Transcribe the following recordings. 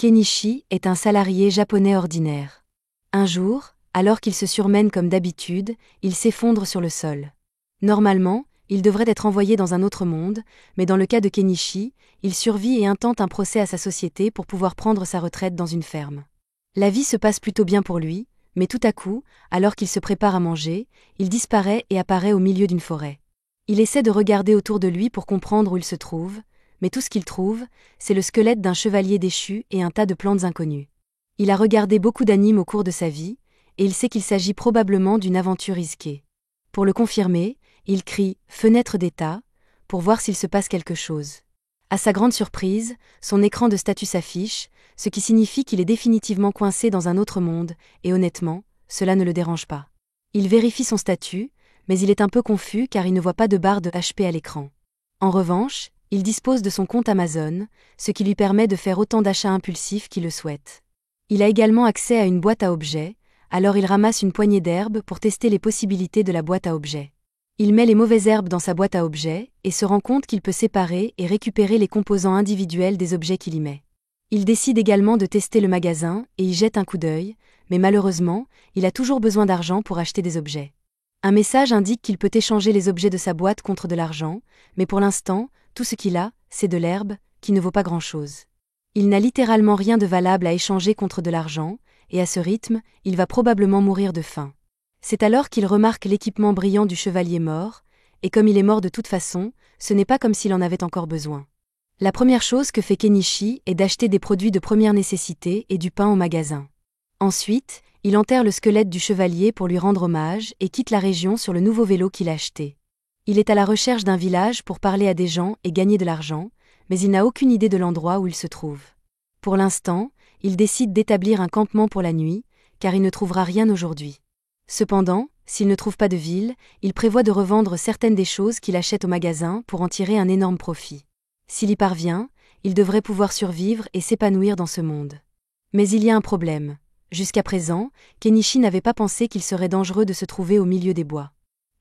Kenichi est un salarié japonais ordinaire. Un jour, alors qu'il se surmène comme d'habitude, il s'effondre sur le sol. Normalement, il devrait être envoyé dans un autre monde, mais dans le cas de Kenichi, il survit et intente un procès à sa société pour pouvoir prendre sa retraite dans une ferme. La vie se passe plutôt bien pour lui, mais tout à coup, alors qu'il se prépare à manger, il disparaît et apparaît au milieu d'une forêt. Il essaie de regarder autour de lui pour comprendre où il se trouve, mais tout ce qu'il trouve, c'est le squelette d'un chevalier déchu et un tas de plantes inconnues. Il a regardé beaucoup d'animes au cours de sa vie, et il sait qu'il s'agit probablement d'une aventure risquée. Pour le confirmer, il crie « Fenêtre d'état » pour voir s'il se passe quelque chose. À sa grande surprise, son écran de statut s'affiche, ce qui signifie qu'il est définitivement coincé dans un autre monde, et honnêtement, cela ne le dérange pas. Il vérifie son statut, mais il est un peu confus car il ne voit pas de barre de HP à l'écran. En revanche, il dispose de son compte Amazon, ce qui lui permet de faire autant d'achats impulsifs qu'il le souhaite. Il a également accès à une boîte à objets, alors il ramasse une poignée d'herbes pour tester les possibilités de la boîte à objets. Il met les mauvaises herbes dans sa boîte à objets et se rend compte qu'il peut séparer et récupérer les composants individuels des objets qu'il y met. Il décide également de tester le magasin et y jette un coup d'œil, mais malheureusement, il a toujours besoin d'argent pour acheter des objets. Un message indique qu'il peut échanger les objets de sa boîte contre de l'argent, mais pour l'instant, tout ce qu'il a, c'est de l'herbe, qui ne vaut pas grand-chose. Il n'a littéralement rien de valable à échanger contre de l'argent, et à ce rythme, il va probablement mourir de faim. C'est alors qu'il remarque l'équipement brillant du chevalier mort, et comme il est mort de toute façon, ce n'est pas comme s'il en avait encore besoin. La première chose que fait Kenichi est d'acheter des produits de première nécessité et du pain au magasin. Ensuite, il enterre le squelette du chevalier pour lui rendre hommage et quitte la région sur le nouveau vélo qu'il a acheté. Il est à la recherche d'un village pour parler à des gens et gagner de l'argent, mais il n'a aucune idée de l'endroit où il se trouve. Pour l'instant, il décide d'établir un campement pour la nuit, car il ne trouvera rien aujourd'hui. Cependant, s'il ne trouve pas de ville, il prévoit de revendre certaines des choses qu'il achète au magasin pour en tirer un énorme profit. S'il y parvient, il devrait pouvoir survivre et s'épanouir dans ce monde. Mais il y a un problème. Jusqu'à présent, Kenichi n'avait pas pensé qu'il serait dangereux de se trouver au milieu des bois.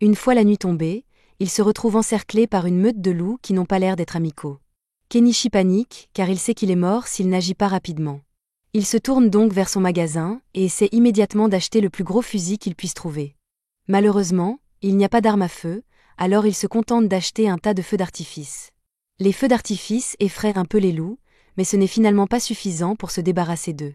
Une fois la nuit tombée, il se retrouve encerclé par une meute de loups qui n'ont pas l'air d'être amicaux. Kenichi panique, car il sait qu'il est mort s'il n'agit pas rapidement. Il se tourne donc vers son magasin et essaie immédiatement d'acheter le plus gros fusil qu'il puisse trouver. Malheureusement, il n'y a pas d'arme à feu, alors il se contente d'acheter un tas de feux d'artifice. Les feux d'artifice effraient un peu les loups, mais ce n'est finalement pas suffisant pour se débarrasser d'eux.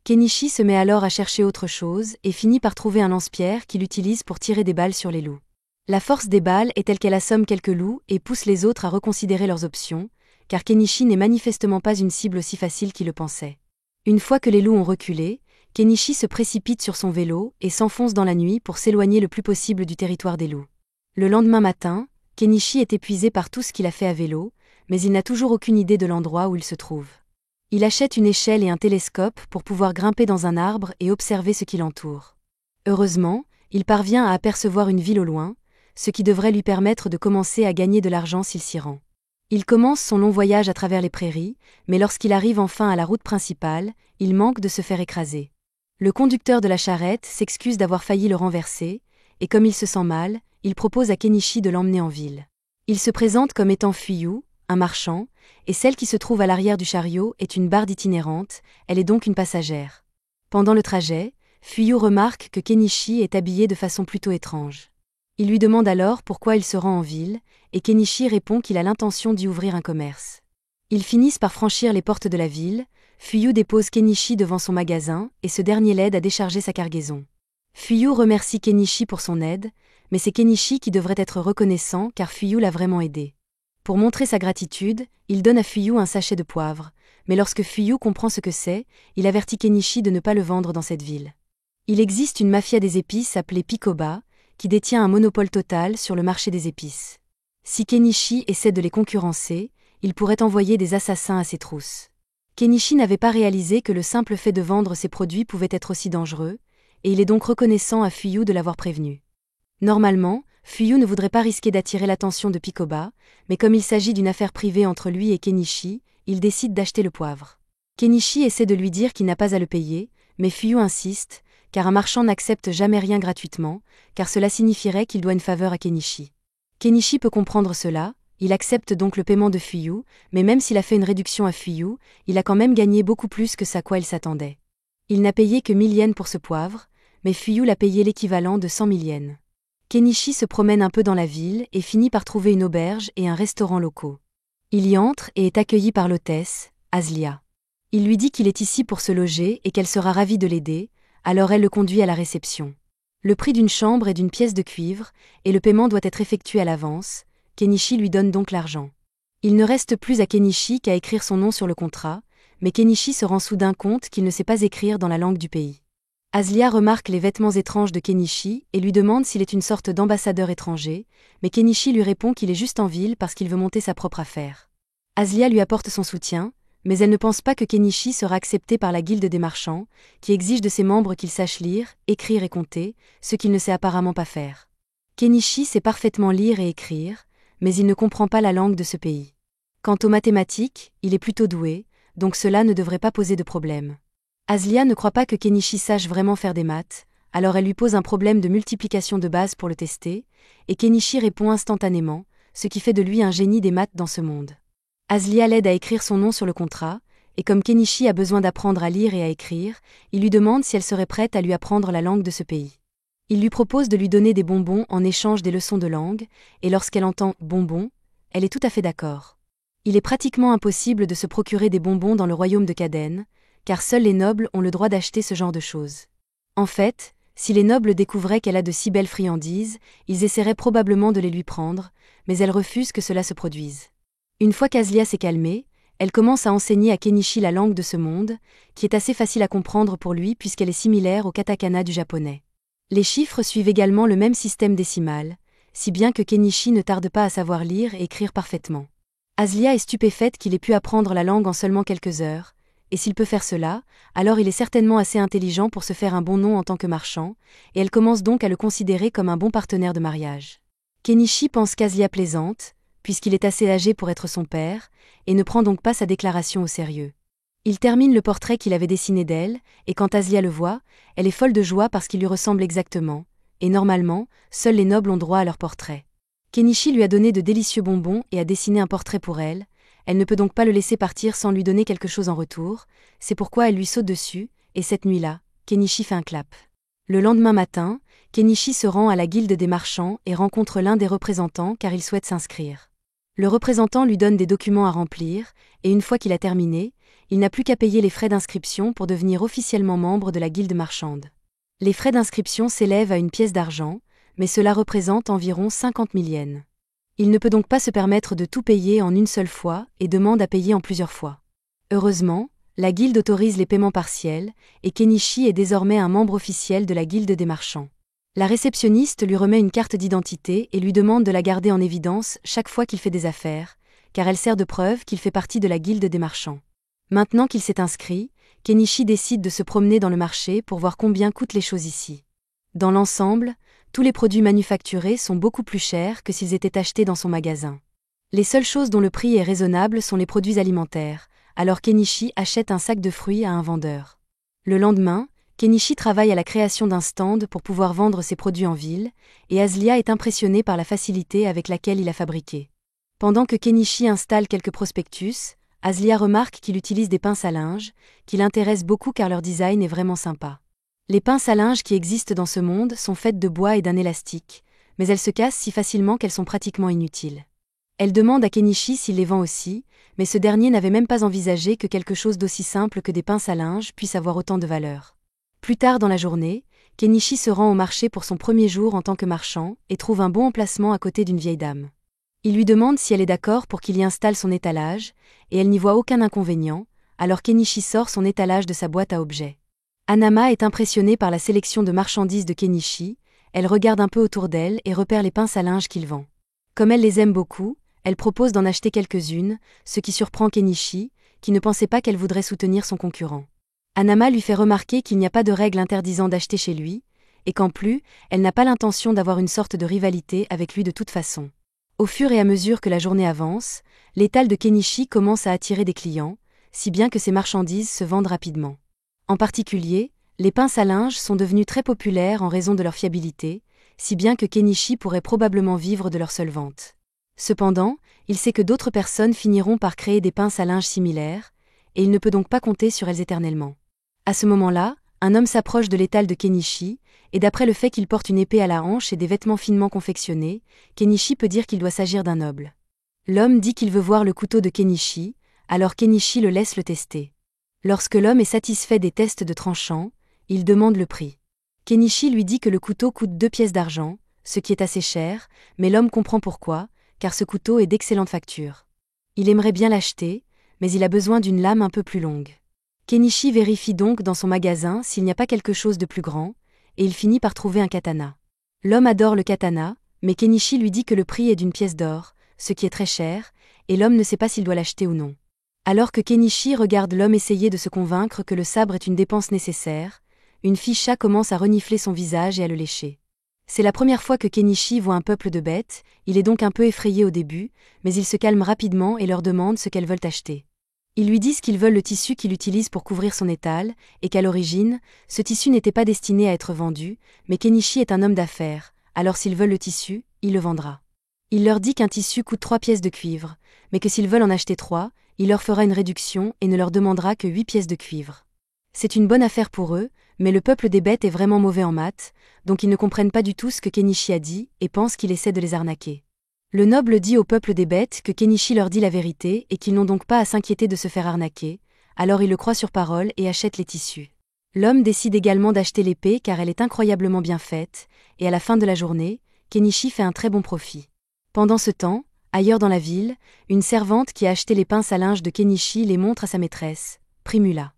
Kenichi se met alors à chercher autre chose et finit par trouver un lance-pierre qu'il utilise pour tirer des balles sur les loups. La force des balles est telle qu'elle assomme quelques loups et pousse les autres à reconsidérer leurs options, car Kenichi n'est manifestement pas une cible aussi facile qu'il le pensait. Une fois que les loups ont reculé, Kenichi se précipite sur son vélo et s'enfonce dans la nuit pour s'éloigner le plus possible du territoire des loups. Le lendemain matin, Kenichi est épuisé par tout ce qu'il a fait à vélo, mais il n'a toujours aucune idée de l'endroit où il se trouve. Il achète une échelle et un télescope pour pouvoir grimper dans un arbre et observer ce qui l'entoure. Heureusement, il parvient à apercevoir une ville au loin, ce qui devrait lui permettre de commencer à gagner de l'argent s'il s'y rend. Il commence son long voyage à travers les prairies, mais lorsqu'il arrive enfin à la route principale, il manque de se faire écraser. Le conducteur de la charrette s'excuse d'avoir failli le renverser, et comme il se sent mal, il propose à Kenichi de l'emmener en ville. Il se présente comme étant Fuyu, un marchand, et celle qui se trouve à l'arrière du chariot est une barde itinérante, elle est donc une passagère. Pendant le trajet, Fuyu remarque que Kenichi est habillé de façon plutôt étrange. Il lui demande alors pourquoi il se rend en ville, et Kenichi répond qu'il a l'intention d'y ouvrir un commerce. Ils finissent par franchir les portes de la ville, Fuyu dépose Kenichi devant son magasin, et ce dernier l'aide à décharger sa cargaison. Fuyu remercie Kenichi pour son aide, mais c'est Kenichi qui devrait être reconnaissant car Fuyu l'a vraiment aidé. Pour montrer sa gratitude, il donne à Fuyu un sachet de poivre, mais lorsque Fuyu comprend ce que c'est, il avertit Kenichi de ne pas le vendre dans cette ville. Il existe une mafia des épices appelée Pikoba, qui détient un monopole total sur le marché des épices. Si Kenichi essaie de les concurrencer, il pourrait envoyer des assassins à ses trousses. Kenichi n'avait pas réalisé que le simple fait de vendre ses produits pouvait être aussi dangereux, et il est donc reconnaissant à Fuyu de l'avoir prévenu. Normalement, Fuyu ne voudrait pas risquer d'attirer l'attention de Pikoba, mais comme il s'agit d'une affaire privée entre lui et Kenichi, il décide d'acheter le poivre. Kenichi essaie de lui dire qu'il n'a pas à le payer, mais Fuyu insiste, car un marchand n'accepte jamais rien gratuitement, car cela signifierait qu'il doit une faveur à Kenichi. Kenichi peut comprendre cela, Il accepte donc le paiement de Fuyou, mais même s'il a fait une réduction à Fuyou, il a quand même gagné beaucoup plus que ce à quoi il s'attendait. Il n'a payé que 1000 yens pour ce poivre, mais Fuyou l'a payé l'équivalent de 100 000 yens. Kenichi se promène un peu dans la ville et finit par trouver une auberge et un restaurant locaux. Il y entre et est accueilli par l'hôtesse, Aslia. Il lui dit qu'il est ici pour se loger et qu'elle sera ravie de l'aider, alors elle le conduit à la réception. Le prix d'une chambre est d'une pièce de cuivre, et le paiement doit être effectué à l'avance. Kenichi lui donne donc l'argent. Il ne reste plus à Kenichi qu'à écrire son nom sur le contrat, mais Kenichi se rend soudain compte qu'il ne sait pas écrire dans la langue du pays. Aslia remarque les vêtements étranges de Kenichi et lui demande s'il est une sorte d'ambassadeur étranger, mais Kenichi lui répond qu'il est juste en ville parce qu'il veut monter sa propre affaire. Aslia lui apporte son soutien, mais elle ne pense pas que Kenichi sera accepté par la guilde des marchands, qui exige de ses membres qu'ils sachent lire, écrire et compter, ce qu'il ne sait apparemment pas faire. Kenichi sait parfaitement lire et écrire, mais il ne comprend pas la langue de ce pays. Quant aux mathématiques, il est plutôt doué, donc cela ne devrait pas poser de problème. Aslia ne croit pas que Kenichi sache vraiment faire des maths, alors elle lui pose un problème de multiplication de base pour le tester, et Kenichi répond instantanément, ce qui fait de lui un génie des maths dans ce monde. Aslia l'aide à écrire son nom sur le contrat, et comme Kenichi a besoin d'apprendre à lire et à écrire, il lui demande si elle serait prête à lui apprendre la langue de ce pays. Il lui propose de lui donner des bonbons en échange des leçons de langue, et lorsqu'elle entend « bonbons », elle est tout à fait d'accord. Il est pratiquement impossible de se procurer des bonbons dans le royaume de Kaden, car seuls les nobles ont le droit d'acheter ce genre de choses. En fait, si les nobles découvraient qu'elle a de si belles friandises, ils essaieraient probablement de les lui prendre, mais elle refuse que cela se produise. Une fois qu'Aslia s'est calmée, elle commence à enseigner à Kenichi la langue de ce monde, qui est assez facile à comprendre pour lui puisqu'elle est similaire au katakana du japonais. Les chiffres suivent également le même système décimal, si bien que Kenichi ne tarde pas à savoir lire et écrire parfaitement. Aslia est stupéfaite qu'il ait pu apprendre la langue en seulement quelques heures, et s'il peut faire cela, alors il est certainement assez intelligent pour se faire un bon nom en tant que marchand, et elle commence donc à le considérer comme un bon partenaire de mariage. Kenichi pense qu'Aslia plaisante, puisqu'il est assez âgé pour être son père, et ne prend donc pas sa déclaration au sérieux. Il termine le portrait qu'il avait dessiné d'elle, et quand Aslia le voit, elle est folle de joie parce qu'il lui ressemble exactement, et normalement, seuls les nobles ont droit à leur portrait. Kenichi lui a donné de délicieux bonbons et a dessiné un portrait pour elle. Elle ne peut donc pas le laisser partir sans lui donner quelque chose en retour, c'est pourquoi elle lui saute dessus, et cette nuit-là, Kenichi fait un clap. Le lendemain matin, Kenichi se rend à la guilde des marchands et rencontre l'un des représentants car il souhaite s'inscrire. Le représentant lui donne des documents à remplir, et une fois qu'il a terminé, il n'a plus qu'à payer les frais d'inscription pour devenir officiellement membre de la guilde marchande. Les frais d'inscription s'élèvent à une pièce d'argent, mais cela représente environ 50 000 yens. Il ne peut donc pas se permettre de tout payer en une seule fois et demande à payer en plusieurs fois. Heureusement, la guilde autorise les paiements partiels, et Kenichi est désormais un membre officiel de la guilde des marchands. La réceptionniste lui remet une carte d'identité et lui demande de la garder en évidence chaque fois qu'il fait des affaires, car elle sert de preuve qu'il fait partie de la guilde des marchands. Maintenant qu'il s'est inscrit, Kenichi décide de se promener dans le marché pour voir combien coûtent les choses ici. Dans l'ensemble, tous les produits manufacturés sont beaucoup plus chers que s'ils étaient achetés dans son magasin. Les seules choses dont le prix est raisonnable sont les produits alimentaires, alors Kenichi achète un sac de fruits à un vendeur. Le lendemain, Kenichi travaille à la création d'un stand pour pouvoir vendre ses produits en ville, et Aslia est impressionnée par la facilité avec laquelle il a fabriqué. Pendant que Kenichi installe quelques prospectus, Aslia remarque qu'il utilise des pinces à linge, qui l'intéressent beaucoup car leur design est vraiment sympa. Les pinces à linge qui existent dans ce monde sont faites de bois et d'un élastique, mais elles se cassent si facilement qu'elles sont pratiquement inutiles. Elle demande à Kenichi s'il les vend aussi, mais ce dernier n'avait même pas envisagé que quelque chose d'aussi simple que des pinces à linge puisse avoir autant de valeur. Plus tard dans la journée, Kenichi se rend au marché pour son premier jour en tant que marchand et trouve un bon emplacement à côté d'une vieille dame. Il lui demande si elle est d'accord pour qu'il y installe son étalage, et elle n'y voit aucun inconvénient, alors Kenichi sort son étalage de sa boîte à objets. Hanama est impressionnée par la sélection de marchandises de Kenichi, elle regarde un peu autour d'elle et repère les pinces à linge qu'il vend. Comme elle les aime beaucoup, elle propose d'en acheter quelques-unes, ce qui surprend Kenichi, qui ne pensait pas qu'elle voudrait soutenir son concurrent. Hanama lui fait remarquer qu'il n'y a pas de règle interdisant d'acheter chez lui, et qu'en plus, elle n'a pas l'intention d'avoir une sorte de rivalité avec lui de toute façon. Au fur et à mesure que la journée avance, l'étal de Kenichi commence à attirer des clients, si bien que ses marchandises se vendent rapidement. En particulier, les pinces à linge sont devenues très populaires en raison de leur fiabilité, si bien que Kenichi pourrait probablement vivre de leur seule vente. Cependant, il sait que d'autres personnes finiront par créer des pinces à linge similaires, et il ne peut donc pas compter sur elles éternellement. À ce moment-là, un homme s'approche de l'étal de Kenichi, et d'après le fait qu'il porte une épée à la hanche et des vêtements finement confectionnés, Kenichi peut dire qu'il doit s'agir d'un noble. L'homme dit qu'il veut voir le couteau de Kenichi, alors Kenichi le laisse le tester. Lorsque l'homme est satisfait des tests de tranchant, il demande le prix. Kenichi lui dit que le couteau coûte 2 pièces d'argent, ce qui est assez cher, mais l'homme comprend pourquoi, car ce couteau est d'excellente facture. Il aimerait bien l'acheter, mais il a besoin d'une lame un peu plus longue. Kenichi vérifie donc dans son magasin s'il n'y a pas quelque chose de plus grand, et il finit par trouver un katana. L'homme adore le katana, mais Kenichi lui dit que le prix est d'une pièce d'or, ce qui est très cher, et l'homme ne sait pas s'il doit l'acheter ou non. Alors que Kenichi regarde l'homme essayer de se convaincre que le sabre est une dépense nécessaire, une ficha commence à renifler son visage et à le lécher. C'est la première fois que Kenichi voit un peuple de bêtes, il est donc un peu effrayé au début, mais il se calme rapidement et leur demande ce qu'elles veulent acheter. Ils lui disent qu'ils veulent le tissu qu'il utilise pour couvrir son étal, et qu'à l'origine, ce tissu n'était pas destiné à être vendu, mais Kenichi est un homme d'affaires, alors s'ils veulent le tissu, il le vendra. Il leur dit qu'un tissu coûte 3 pièces de cuivre, mais que s'ils veulent en acheter 3, il leur fera une réduction et ne leur demandera que 8 pièces de cuivre. C'est une bonne affaire pour eux, mais le peuple des bêtes est vraiment mauvais en maths, donc ils ne comprennent pas du tout ce que Kenichi a dit et pensent qu'il essaie de les arnaquer. Le noble dit au peuple des bêtes que Kenichi leur dit la vérité et qu'ils n'ont donc pas à s'inquiéter de se faire arnaquer, alors il le croit sur parole et achète les tissus. L'homme décide également d'acheter l'épée car elle est incroyablement bien faite, et à la fin de la journée, Kenichi fait un très bon profit. Pendant ce temps, ailleurs dans la ville, une servante qui a acheté les pinces à linge de Kenichi les montre à sa maîtresse, Primula.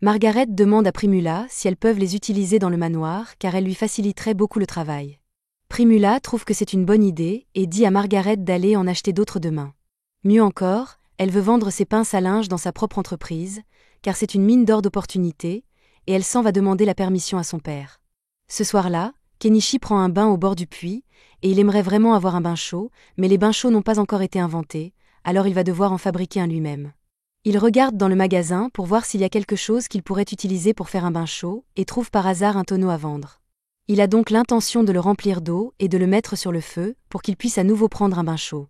Margaret demande à Primula si elles peuvent les utiliser dans le manoir car elles lui faciliteraient beaucoup le travail. Primula trouve que c'est une bonne idée et dit à Margaret d'aller en acheter d'autres demain. Mieux encore, elle veut vendre ses pinces à linge dans sa propre entreprise, car c'est une mine d'or d'opportunités, et elle s'en va demander la permission à son père. Ce soir-là, Kenichi prend un bain au bord du puits, et il aimerait vraiment avoir un bain chaud, mais les bains chauds n'ont pas encore été inventés, alors il va devoir en fabriquer un lui-même. Il regarde dans le magasin pour voir s'il y a quelque chose qu'il pourrait utiliser pour faire un bain chaud, et trouve par hasard un tonneau à vendre. Il a donc l'intention de le remplir d'eau et de le mettre sur le feu pour qu'il puisse à nouveau prendre un bain chaud.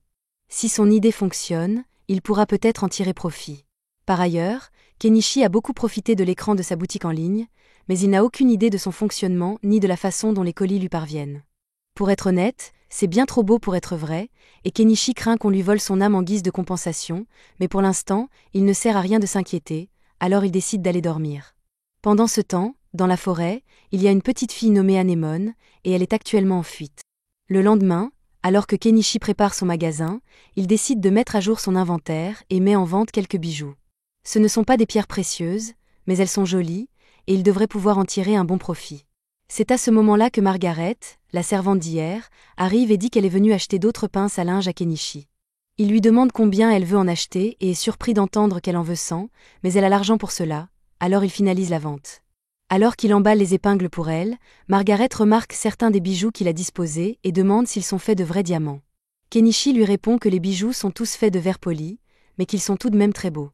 Si son idée fonctionne, il pourra peut-être en tirer profit. Par ailleurs, Kenichi a beaucoup profité de l'écran de sa boutique en ligne, mais il n'a aucune idée de son fonctionnement ni de la façon dont les colis lui parviennent. Pour être honnête, c'est bien trop beau pour être vrai, et Kenichi craint qu'on lui vole son âme en guise de compensation, mais pour l'instant, il ne sert à rien de s'inquiéter, alors il décide d'aller dormir. Pendant ce temps, dans la forêt, il y a une petite fille nommée Anémone, et elle est actuellement en fuite. Le lendemain, alors que Kenichi prépare son magasin, il décide de mettre à jour son inventaire et met en vente quelques bijoux. Ce ne sont pas des pierres précieuses, mais elles sont jolies, et il devrait pouvoir en tirer un bon profit. C'est à ce moment-là que Margaret, la servante d'hier, arrive et dit qu'elle est venue acheter d'autres pinces à linge à Kenichi. Il lui demande combien elle veut en acheter et est surpris d'entendre qu'elle en veut 100, mais elle a l'argent pour cela, alors il finalise la vente. Alors qu'il emballe les épingles pour elle, Margaret remarque certains des bijoux qu'il a disposés et demande s'ils sont faits de vrais diamants. Kenichi lui répond que les bijoux sont tous faits de verre poli, mais qu'ils sont tout de même très beaux.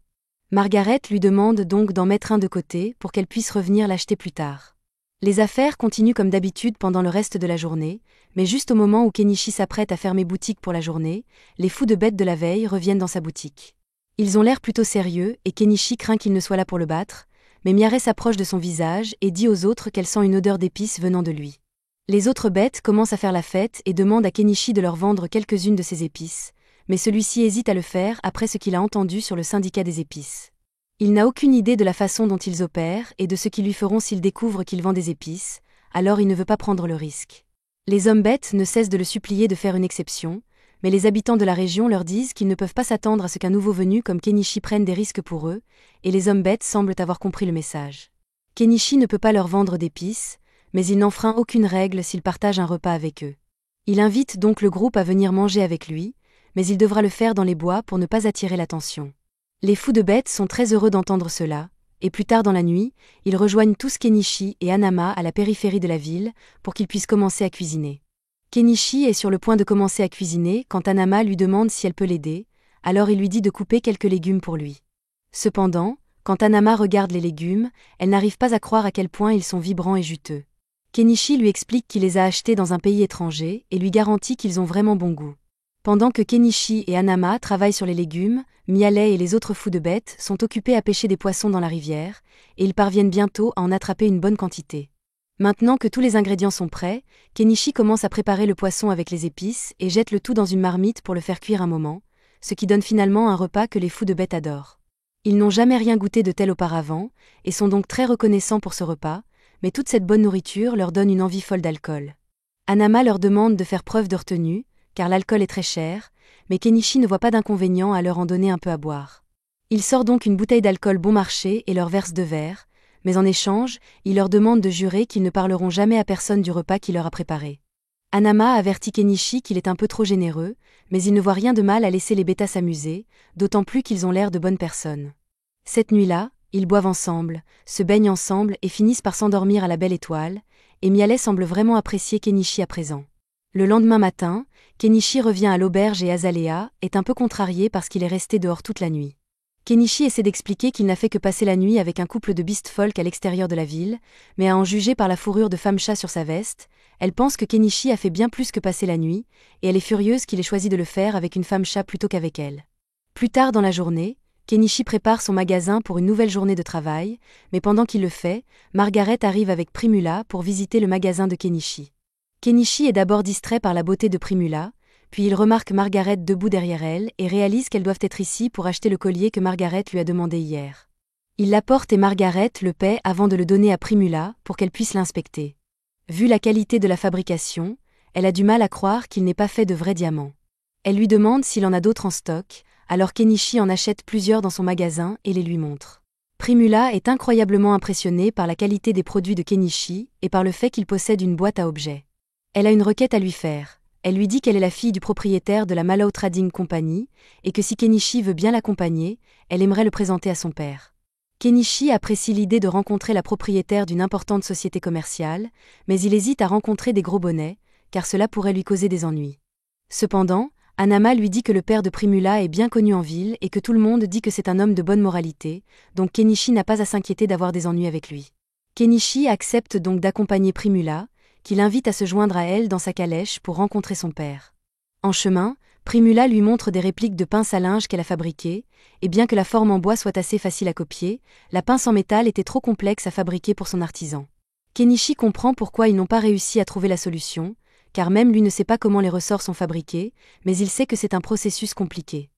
Margaret lui demande donc d'en mettre un de côté pour qu'elle puisse revenir l'acheter plus tard. Les affaires continuent comme d'habitude pendant le reste de la journée, mais juste au moment où Kenichi s'apprête à fermer boutique pour la journée, les fous de bêtes de la veille reviennent dans sa boutique. Ils ont l'air plutôt sérieux et Kenichi craint qu'il ne soit là pour le battre, mais Miare s'approche de son visage et dit aux autres qu'elle sent une odeur d'épices venant de lui. Les autres bêtes commencent à faire la fête et demandent à Kenichi de leur vendre quelques-unes de ces épices, mais celui-ci hésite à le faire après ce qu'il a entendu sur le syndicat des épices. Il n'a aucune idée de la façon dont ils opèrent et de ce qu'ils lui feront s'ils découvrent qu'il vend des épices, alors il ne veut pas prendre le risque. Les hommes bêtes ne cessent de le supplier de faire une exception, mais les habitants de la région leur disent qu'ils ne peuvent pas s'attendre à ce qu'un nouveau venu comme Kenichi prenne des risques pour eux, et les hommes bêtes semblent avoir compris le message. Kenichi ne peut pas leur vendre d'épices, mais il n'enfreint aucune règle s'il partage un repas avec eux. Il invite donc le groupe à venir manger avec lui, mais il devra le faire dans les bois pour ne pas attirer l'attention. Les fous de bêtes sont très heureux d'entendre cela, et plus tard dans la nuit, ils rejoignent tous Kenichi et Hanama à la périphérie de la ville pour qu'ils puissent commencer à cuisiner. Kenichi est sur le point de commencer à cuisiner quand Hanama lui demande si elle peut l'aider, alors il lui dit de couper quelques légumes pour lui. Cependant, quand Hanama regarde les légumes, elle n'arrive pas à croire à quel point ils sont vibrants et juteux. Kenichi lui explique qu'il les a achetés dans un pays étranger et lui garantit qu'ils ont vraiment bon goût. Pendant que Kenichi et Hanama travaillent sur les légumes, Miale et les autres fous de bêtes sont occupés à pêcher des poissons dans la rivière, et ils parviennent bientôt à en attraper une bonne quantité. Maintenant que tous les ingrédients sont prêts, Kenichi commence à préparer le poisson avec les épices et jette le tout dans une marmite pour le faire cuire un moment, ce qui donne finalement un repas que les fous de bêtes adorent. Ils n'ont jamais rien goûté de tel auparavant, et sont donc très reconnaissants pour ce repas, mais toute cette bonne nourriture leur donne une envie folle d'alcool. Hanama leur demande de faire preuve de retenue, car l'alcool est très cher, mais Kenichi ne voit pas d'inconvénient à leur en donner un peu à boire. Il sort donc une bouteille d'alcool bon marché et leur verse 2 verres, mais en échange, il leur demande de jurer qu'ils ne parleront jamais à personne du repas qu'il leur a préparé. Hanama avertit Kenichi qu'il est un peu trop généreux, mais il ne voit rien de mal à laisser les bêtas s'amuser, d'autant plus qu'ils ont l'air de bonnes personnes. Cette nuit-là, ils boivent ensemble, se baignent ensemble et finissent par s'endormir à la belle étoile, et Miale semble vraiment apprécier Kenichi à présent. Le lendemain matin, Kenichi revient à l'auberge et Azalea est un peu contrarié parce qu'il est resté dehors toute la nuit. Kenichi essaie d'expliquer qu'il n'a fait que passer la nuit avec un couple de beast folk à l'extérieur de la ville, mais à en juger par la fourrure de femme-chat sur sa veste, elle pense que Kenichi a fait bien plus que passer la nuit, et elle est furieuse qu'il ait choisi de le faire avec une femme-chat plutôt qu'avec elle. Plus tard dans la journée, Kenichi prépare son magasin pour une nouvelle journée de travail, mais pendant qu'il le fait, Margaret arrive avec Primula pour visiter le magasin de Kenichi. Kenichi est d'abord distrait par la beauté de Primula, puis il remarque Margaret debout derrière elle et réalise qu'elles doivent être ici pour acheter le collier que Margaret lui a demandé hier. Il l'apporte et Margaret le paie avant de le donner à Primula pour qu'elle puisse l'inspecter. Vu la qualité de la fabrication, elle a du mal à croire qu'il n'est pas fait de vrais diamants. Elle lui demande s'il en a d'autres en stock, alors Kenichi en achète plusieurs dans son magasin et les lui montre. Primula est incroyablement impressionnée par la qualité des produits de Kenichi et par le fait qu'il possède une boîte à objets. Elle a une requête à lui faire. Elle lui dit qu'elle est la fille du propriétaire de la Mallow Trading Company, et que si Kenichi veut bien l'accompagner, elle aimerait le présenter à son père. Kenichi apprécie l'idée de rencontrer la propriétaire d'une importante société commerciale, mais il hésite à rencontrer des gros bonnets, car cela pourrait lui causer des ennuis. Cependant, Hanama lui dit que le père de Primula est bien connu en ville et que tout le monde dit que c'est un homme de bonne moralité, donc Kenichi n'a pas à s'inquiéter d'avoir des ennuis avec lui. Kenichi accepte donc d'accompagner Primula, qui l'invite à se joindre à elle dans sa calèche pour rencontrer son père. En chemin, Primula lui montre des répliques de pinces à linge qu'elle a fabriquées, et bien que la forme en bois soit assez facile à copier, la pince en métal était trop complexe à fabriquer pour son artisan. Kenichi comprend pourquoi ils n'ont pas réussi à trouver la solution, car même lui ne sait pas comment les ressorts sont fabriqués, mais il sait que c'est un processus compliqué.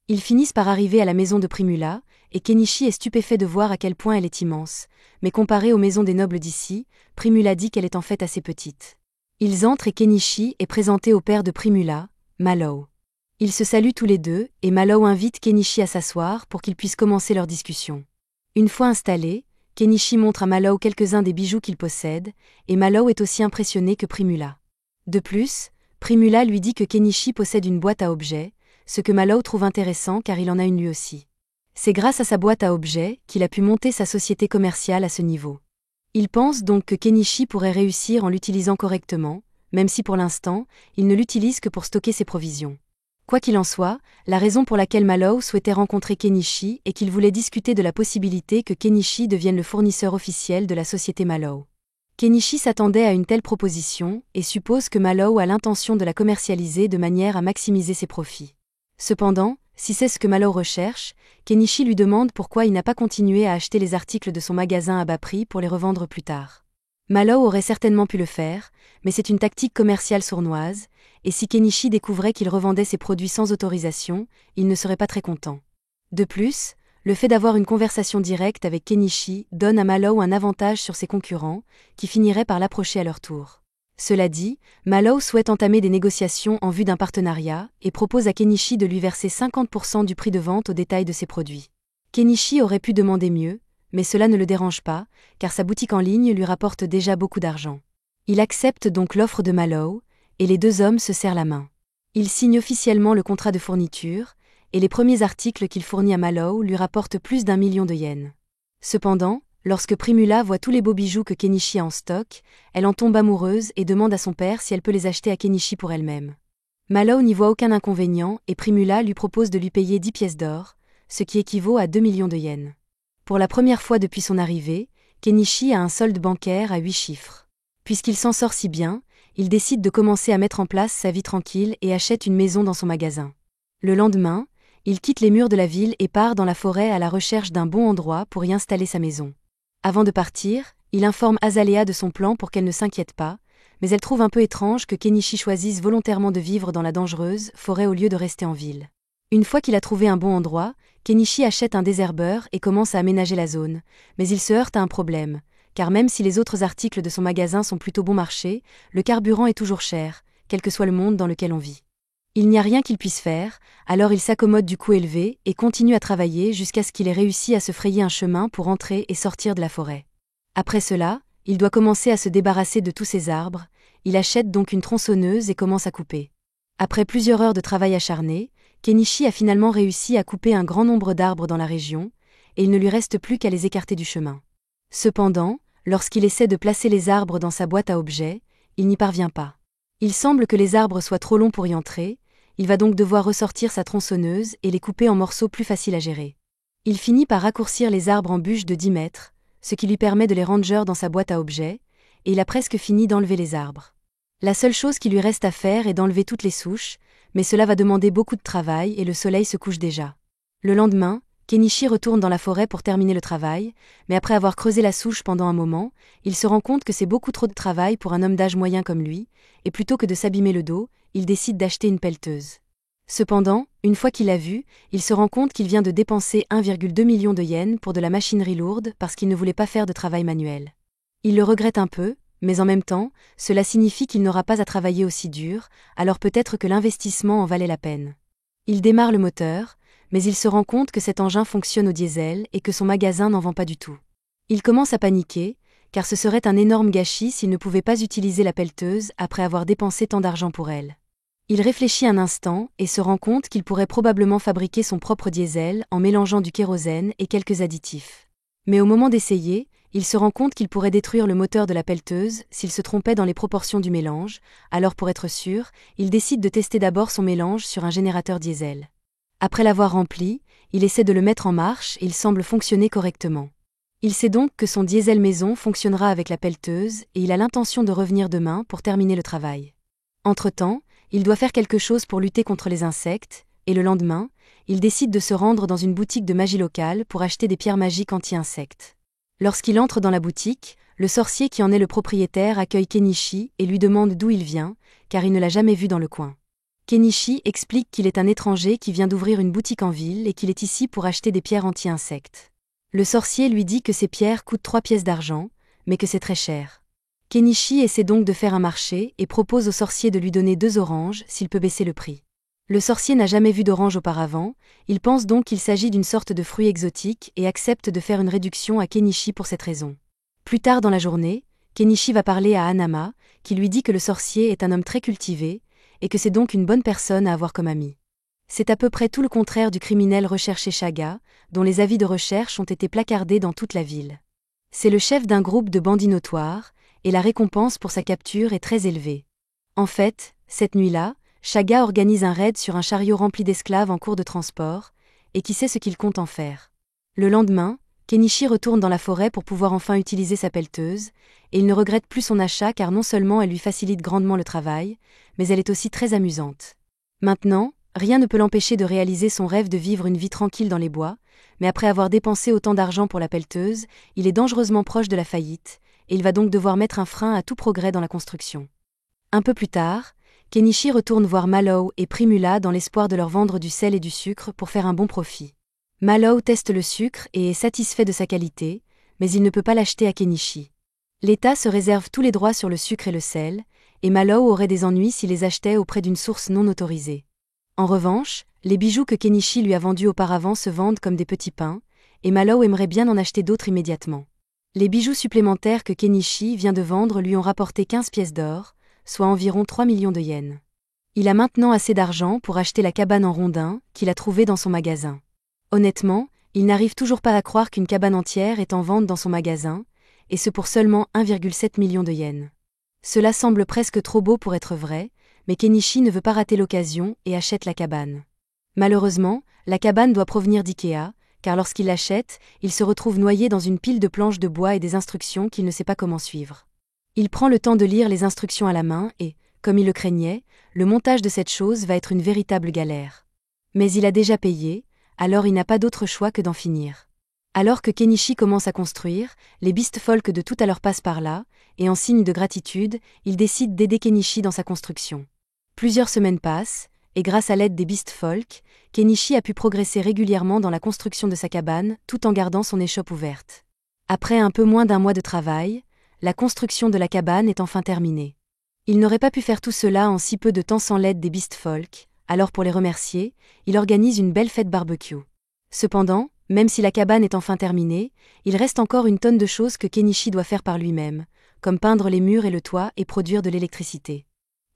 Ils finissent par arriver à la maison de Primula, et Kenichi est stupéfait de voir à quel point elle est immense, mais comparée aux maisons des nobles d'ici, Primula dit qu'elle est en fait assez petite. Ils entrent et Kenichi est présenté au père de Primula, Mallow. Ils se saluent tous les deux, et Mallow invite Kenichi à s'asseoir pour qu'ils puissent commencer leur discussion. Une fois installés, Kenichi montre à Mallow quelques-uns des bijoux qu'il possède, et Mallow est aussi impressionné que Primula. De plus, Primula lui dit que Kenichi possède une boîte à objets, ce que Mallow trouve intéressant car il en a une lui aussi. C'est grâce à sa boîte à objets qu'il a pu monter sa société commerciale à ce niveau. Il pense donc que Kenichi pourrait réussir en l'utilisant correctement, même si pour l'instant, il ne l'utilise que pour stocker ses provisions. Quoi qu'il en soit, la raison pour laquelle Mallow souhaitait rencontrer Kenichi est qu'il voulait discuter de la possibilité que Kenichi devienne le fournisseur officiel de la société Mallow. Kenichi s'attendait à une telle proposition et suppose que Mallow a l'intention de la commercialiser de manière à maximiser ses profits. Cependant, si c'est ce que Mallow recherche, Kenichi lui demande pourquoi il n'a pas continué à acheter les articles de son magasin à bas prix pour les revendre plus tard. Mallow aurait certainement pu le faire, mais c'est une tactique commerciale sournoise, et si Kenichi découvrait qu'il revendait ses produits sans autorisation, il ne serait pas très content. De plus, le fait d'avoir une conversation directe avec Kenichi donne à Mallow un avantage sur ses concurrents, qui finiraient par l'approcher à leur tour. Cela dit, Mallow souhaite entamer des négociations en vue d'un partenariat et propose à Kenichi de lui verser 50% du prix de vente au détail de ses produits. Kenichi aurait pu demander mieux, mais cela ne le dérange pas, car sa boutique en ligne lui rapporte déjà beaucoup d'argent. Il accepte donc l'offre de Mallow, et les deux hommes se serrent la main. Il signe officiellement le contrat de fourniture, et les premiers articles qu'il fournit à Mallow lui rapportent plus d'1 million de yens. Cependant, lorsque Primula voit tous les beaux bijoux que Kenichi a en stock, elle en tombe amoureuse et demande à son père si elle peut les acheter à Kenichi pour elle-même. Mallow n'y voit aucun inconvénient et Primula lui propose de lui payer 10 pièces d'or, ce qui équivaut à 2 millions de yens. Pour la première fois depuis son arrivée, Kenichi a un solde bancaire à 8 chiffres. Puisqu'il s'en sort si bien, il décide de commencer à mettre en place sa vie tranquille et achète une maison dans son magasin. Le lendemain, il quitte les murs de la ville et part dans la forêt à la recherche d'un bon endroit pour y installer sa maison. Avant de partir, il informe Azalea de son plan pour qu'elle ne s'inquiète pas, mais elle trouve un peu étrange que Kenichi choisisse volontairement de vivre dans la dangereuse forêt au lieu de rester en ville. Une fois qu'il a trouvé un bon endroit, Kenichi achète un désherbeur et commence à aménager la zone, mais il se heurte à un problème, car même si les autres articles de son magasin sont plutôt bon marché, le carburant est toujours cher, quel que soit le monde dans lequel on vit. Il n'y a rien qu'il puisse faire, alors il s'accommode du coût élevé et continue à travailler jusqu'à ce qu'il ait réussi à se frayer un chemin pour entrer et sortir de la forêt. Après cela, il doit commencer à se débarrasser de tous ses arbres, il achète donc une tronçonneuse et commence à couper. Après plusieurs heures de travail acharné, Kenichi a finalement réussi à couper un grand nombre d'arbres dans la région, et il ne lui reste plus qu'à les écarter du chemin. Cependant, lorsqu'il essaie de placer les arbres dans sa boîte à objets, il n'y parvient pas. Il semble que les arbres soient trop longs pour y entrer, il va donc devoir ressortir sa tronçonneuse et les couper en morceaux plus faciles à gérer. Il finit par raccourcir les arbres en bûches de 10 mètres, ce qui lui permet de les ranger dans sa boîte à objets, et il a presque fini d'enlever les arbres. La seule chose qui lui reste à faire est d'enlever toutes les souches, mais cela va demander beaucoup de travail et le soleil se couche déjà. Le lendemain, Kenichi retourne dans la forêt pour terminer le travail, mais après avoir creusé la souche pendant un moment, il se rend compte que c'est beaucoup trop de travail pour un homme d'âge moyen comme lui, et plutôt que de s'abîmer le dos, il décide d'acheter une pelleteuse. Cependant, une fois qu'il l'a vue, il se rend compte qu'il vient de dépenser 1,2 million de yens pour de la machinerie lourde parce qu'il ne voulait pas faire de travail manuel. Il le regrette un peu, mais en même temps, cela signifie qu'il n'aura pas à travailler aussi dur, alors peut-être que l'investissement en valait la peine. Il démarre le moteur, mais il se rend compte que cet engin fonctionne au diesel et que son magasin n'en vend pas du tout. Il commence à paniquer, car ce serait un énorme gâchis s'il ne pouvait pas utiliser la pelleteuse après avoir dépensé tant d'argent pour elle. Il réfléchit un instant et se rend compte qu'il pourrait probablement fabriquer son propre diesel en mélangeant du kérosène et quelques additifs. Mais au moment d'essayer, il se rend compte qu'il pourrait détruire le moteur de la pelleteuse s'il se trompait dans les proportions du mélange, alors pour être sûr, il décide de tester d'abord son mélange sur un générateur diesel. Après l'avoir rempli, il essaie de le mettre en marche et il semble fonctionner correctement. Il sait donc que son diesel maison fonctionnera avec la pelleteuse et il a l'intention de revenir demain pour terminer le travail. Entre-temps, il doit faire quelque chose pour lutter contre les insectes, et le lendemain, il décide de se rendre dans une boutique de magie locale pour acheter des pierres magiques anti-insectes. Lorsqu'il entre dans la boutique, le sorcier qui en est le propriétaire accueille Kenichi et lui demande d'où il vient, car il ne l'a jamais vu dans le coin. Kenichi explique qu'il est un étranger qui vient d'ouvrir une boutique en ville et qu'il est ici pour acheter des pierres anti-insectes. Le sorcier lui dit que ces pierres coûtent 3 pièces d'argent, mais que c'est très cher. Kenichi essaie donc de faire un marché et propose au sorcier de lui donner 2 oranges s'il peut baisser le prix. Le sorcier n'a jamais vu d'orange auparavant, il pense donc qu'il s'agit d'une sorte de fruit exotique et accepte de faire une réduction à Kenichi pour cette raison. Plus tard dans la journée, Kenichi va parler à Hanama, qui lui dit que le sorcier est un homme très cultivé, et que c'est donc une bonne personne à avoir comme ami. C'est à peu près tout le contraire du criminel recherché Chaga, dont les avis de recherche ont été placardés dans toute la ville. C'est le chef d'un groupe de bandits notoires, et la récompense pour sa capture est très élevée. En fait, cette nuit-là, Chaga organise un raid sur un chariot rempli d'esclaves en cours de transport, et qui sait ce qu'il compte en faire. Le lendemain, Kenichi retourne dans la forêt pour pouvoir enfin utiliser sa pelleteuse, et il ne regrette plus son achat car non seulement elle lui facilite grandement le travail, mais elle est aussi très amusante. Maintenant, rien ne peut l'empêcher de réaliser son rêve de vivre une vie tranquille dans les bois, mais après avoir dépensé autant d'argent pour la pelleteuse, il est dangereusement proche de la faillite, et il va donc devoir mettre un frein à tout progrès dans la construction. Un peu plus tard, Kenichi retourne voir Mallow et Primula dans l'espoir de leur vendre du sel et du sucre pour faire un bon profit. Mallow teste le sucre et est satisfait de sa qualité, mais il ne peut pas l'acheter à Kenichi. L'État se réserve tous les droits sur le sucre et le sel, et Mallow aurait des ennuis s'il les achetait auprès d'une source non autorisée. En revanche, les bijoux que Kenichi lui a vendus auparavant se vendent comme des petits pains, et Mallow aimerait bien en acheter d'autres immédiatement. Les bijoux supplémentaires que Kenichi vient de vendre lui ont rapporté 15 pièces d'or, soit environ 3 millions de yens. Il a maintenant assez d'argent pour acheter la cabane en rondin qu'il a trouvée dans son magasin. Honnêtement, il n'arrive toujours pas à croire qu'une cabane entière est en vente dans son magasin, et ce pour seulement 1,7 million de yens. Cela semble presque trop beau pour être vrai, mais Kenichi ne veut pas rater l'occasion et achète la cabane. Malheureusement, la cabane doit provenir d'IKEA, car lorsqu'il l'achète, il se retrouve noyé dans une pile de planches de bois et des instructions qu'il ne sait pas comment suivre. Il prend le temps de lire les instructions à la main et, comme il le craignait, le montage de cette chose va être une véritable galère. Mais il a déjà payé, alors il n'a pas d'autre choix que d'en finir. Alors que Kenichi commence à construire, les Beast Folk de tout à l'heure passent par là, et en signe de gratitude, il décide d'aider Kenichi dans sa construction. Plusieurs semaines passent, et grâce à l'aide des Beast Folk, Kenichi a pu progresser régulièrement dans la construction de sa cabane, tout en gardant son échoppe ouverte. Après un peu moins d'un mois de travail, la construction de la cabane est enfin terminée. Il n'aurait pas pu faire tout cela en si peu de temps sans l'aide des Beast Folk, alors pour les remercier, il organise une belle fête barbecue. Cependant, même si la cabane est enfin terminée, il reste encore une tonne de choses que Kenichi doit faire par lui-même, comme peindre les murs et le toit et produire de l'électricité.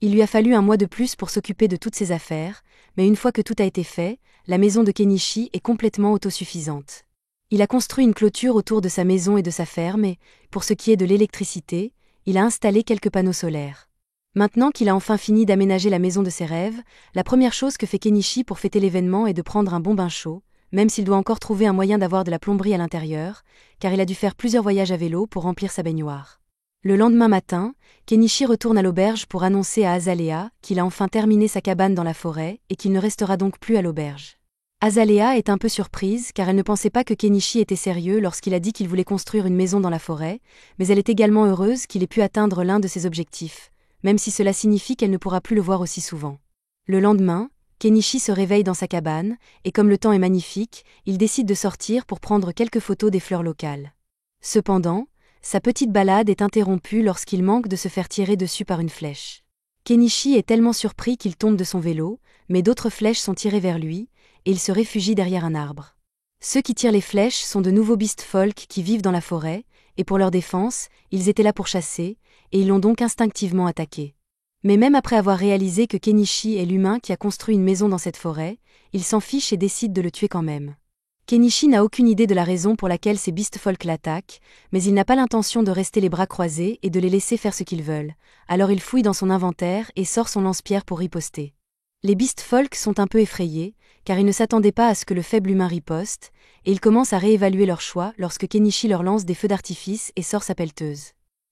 Il lui a fallu un mois de plus pour s'occuper de toutes ses affaires, mais une fois que tout a été fait, la maison de Kenichi est complètement autosuffisante. Il a construit une clôture autour de sa maison et de sa ferme et, pour ce qui est de l'électricité, il a installé quelques panneaux solaires. Maintenant qu'il a enfin fini d'aménager la maison de ses rêves, la première chose que fait Kenichi pour fêter l'événement est de prendre un bon bain chaud, même s'il doit encore trouver un moyen d'avoir de la plomberie à l'intérieur, car il a dû faire plusieurs voyages à vélo pour remplir sa baignoire. Le lendemain matin, Kenichi retourne à l'auberge pour annoncer à Azalea qu'il a enfin terminé sa cabane dans la forêt et qu'il ne restera donc plus à l'auberge. Azalea est un peu surprise car elle ne pensait pas que Kenichi était sérieux lorsqu'il a dit qu'il voulait construire une maison dans la forêt, mais elle est également heureuse qu'il ait pu atteindre l'un de ses objectifs, même si cela signifie qu'elle ne pourra plus le voir aussi souvent. Le lendemain, Kenichi se réveille dans sa cabane, et comme le temps est magnifique, il décide de sortir pour prendre quelques photos des fleurs locales. Cependant, sa petite balade est interrompue lorsqu'il manque de se faire tirer dessus par une flèche. Kenichi est tellement surpris qu'il tombe de son vélo, mais d'autres flèches sont tirées vers lui, et il se réfugie derrière un arbre. Ceux qui tirent les flèches sont de nouveaux Beast Folk qui vivent dans la forêt, et pour leur défense, ils étaient là pour chasser, et ils l'ont donc instinctivement attaqué. Mais même après avoir réalisé que Kenichi est l'humain qui a construit une maison dans cette forêt, il s'en fiche et décide de le tuer quand même. Kenichi n'a aucune idée de la raison pour laquelle ces Beast Folk l'attaquent, mais il n'a pas l'intention de rester les bras croisés et de les laisser faire ce qu'ils veulent, alors il fouille dans son inventaire et sort son lance-pierre pour riposter. Les Beast Folk sont un peu effrayés, car ils ne s'attendaient pas à ce que le faible humain riposte, et ils commencent à réévaluer leur choix lorsque Kenichi leur lance des feux d'artifice et sort sa pelleteuse.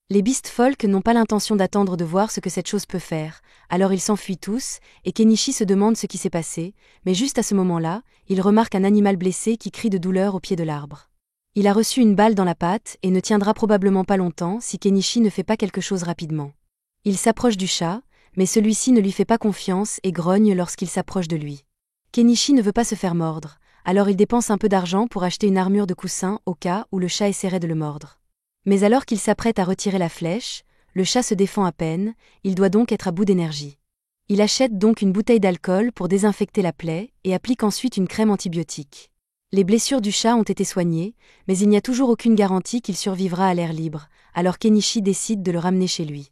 Les Beast Folk n'ont pas l'intention d'attendre de voir ce que cette chose peut faire, alors ils s'enfuient tous, et Kenichi se demande ce qui s'est passé, mais juste à ce moment-là, il remarque un animal blessé qui crie de douleur au pied de l'arbre. Il a reçu une balle dans la patte et ne tiendra probablement pas longtemps si Kenichi ne fait pas quelque chose rapidement. Il s'approche du chat, mais celui-ci ne lui fait pas confiance et grogne lorsqu'il s'approche de lui. Kenichi ne veut pas se faire mordre, alors il dépense un peu d'argent pour acheter une armure de coussin au cas où le chat essaierait de le mordre. Mais alors qu'il s'apprête à retirer la flèche, le chat se défend à peine, il doit donc être à bout d'énergie. Il achète donc une bouteille d'alcool pour désinfecter la plaie et applique ensuite une crème antibiotique. Les blessures du chat ont été soignées, mais il n'y a toujours aucune garantie qu'il survivra à l'air libre, alors Kenichi décide de le ramener chez lui.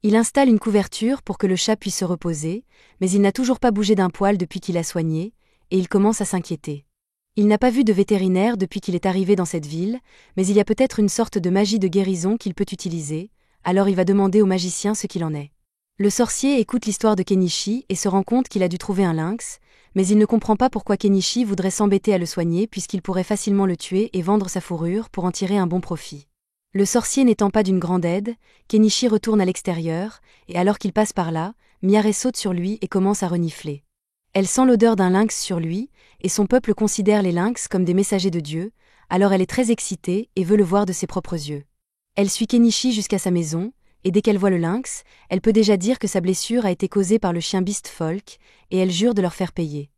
Il installe une couverture pour que le chat puisse se reposer, mais il n'a toujours pas bougé d'un poil depuis qu'il l'a soigné, et il commence à s'inquiéter. Il n'a pas vu de vétérinaire depuis qu'il est arrivé dans cette ville, mais il y a peut-être une sorte de magie de guérison qu'il peut utiliser, alors il va demander au magicien ce qu'il en est. Le sorcier écoute l'histoire de Kenichi et se rend compte qu'il a dû trouver un lynx, mais il ne comprend pas pourquoi Kenichi voudrait s'embêter à le soigner puisqu'il pourrait facilement le tuer et vendre sa fourrure pour en tirer un bon profit. Le sorcier n'étant pas d'une grande aide, Kenichi retourne à l'extérieur, et alors qu'il passe par là, Miare saute sur lui et commence à renifler. Elle sent l'odeur d'un lynx sur lui, et son peuple considère les lynx comme des messagers de Dieu, alors elle est très excitée et veut le voir de ses propres yeux. Elle suit Kenichi jusqu'à sa maison, et dès qu'elle voit le lynx, elle peut déjà dire que sa blessure a été causée par le chien Beast Folk, et elle jure de leur faire payer.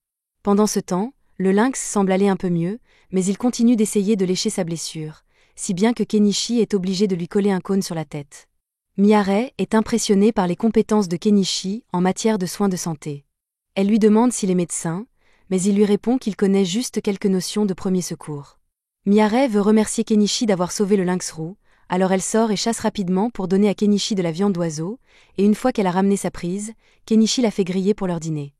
Pendant ce temps, le lynx semble aller un peu mieux, mais il continue d'essayer de lécher sa blessure, si bien que Kenichi est obligé de lui coller un cône sur la tête. Miare est impressionnée par les compétences de Kenichi en matière de soins de santé. Elle lui demande s'il est médecin, mais il lui répond qu'il connaît juste quelques notions de premier secours. Miare veut remercier Kenichi d'avoir sauvé le lynx roux, alors elle sort et chasse rapidement pour donner à Kenichi de la viande d'oiseau, et une fois qu'elle a ramené sa prise, Kenichi la fait griller pour leur dîner.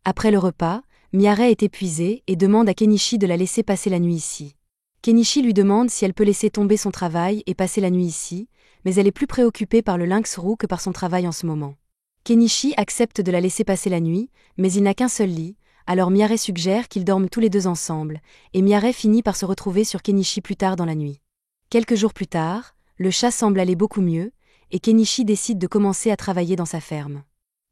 Après le repas, Miare est épuisée et demande à Kenichi de la laisser passer la nuit ici. Kenichi lui demande si elle peut laisser tomber son travail et passer la nuit ici, mais elle est plus préoccupée par le lynx roux que par son travail en ce moment. Kenichi accepte de la laisser passer la nuit, mais il n'a qu'un seul lit, alors Miare suggère qu'ils dorment tous les deux ensemble, et Miare finit par se retrouver sur Kenichi plus tard dans la nuit. Quelques jours plus tard, le chat semble aller beaucoup mieux, et Kenichi décide de commencer à travailler dans sa ferme.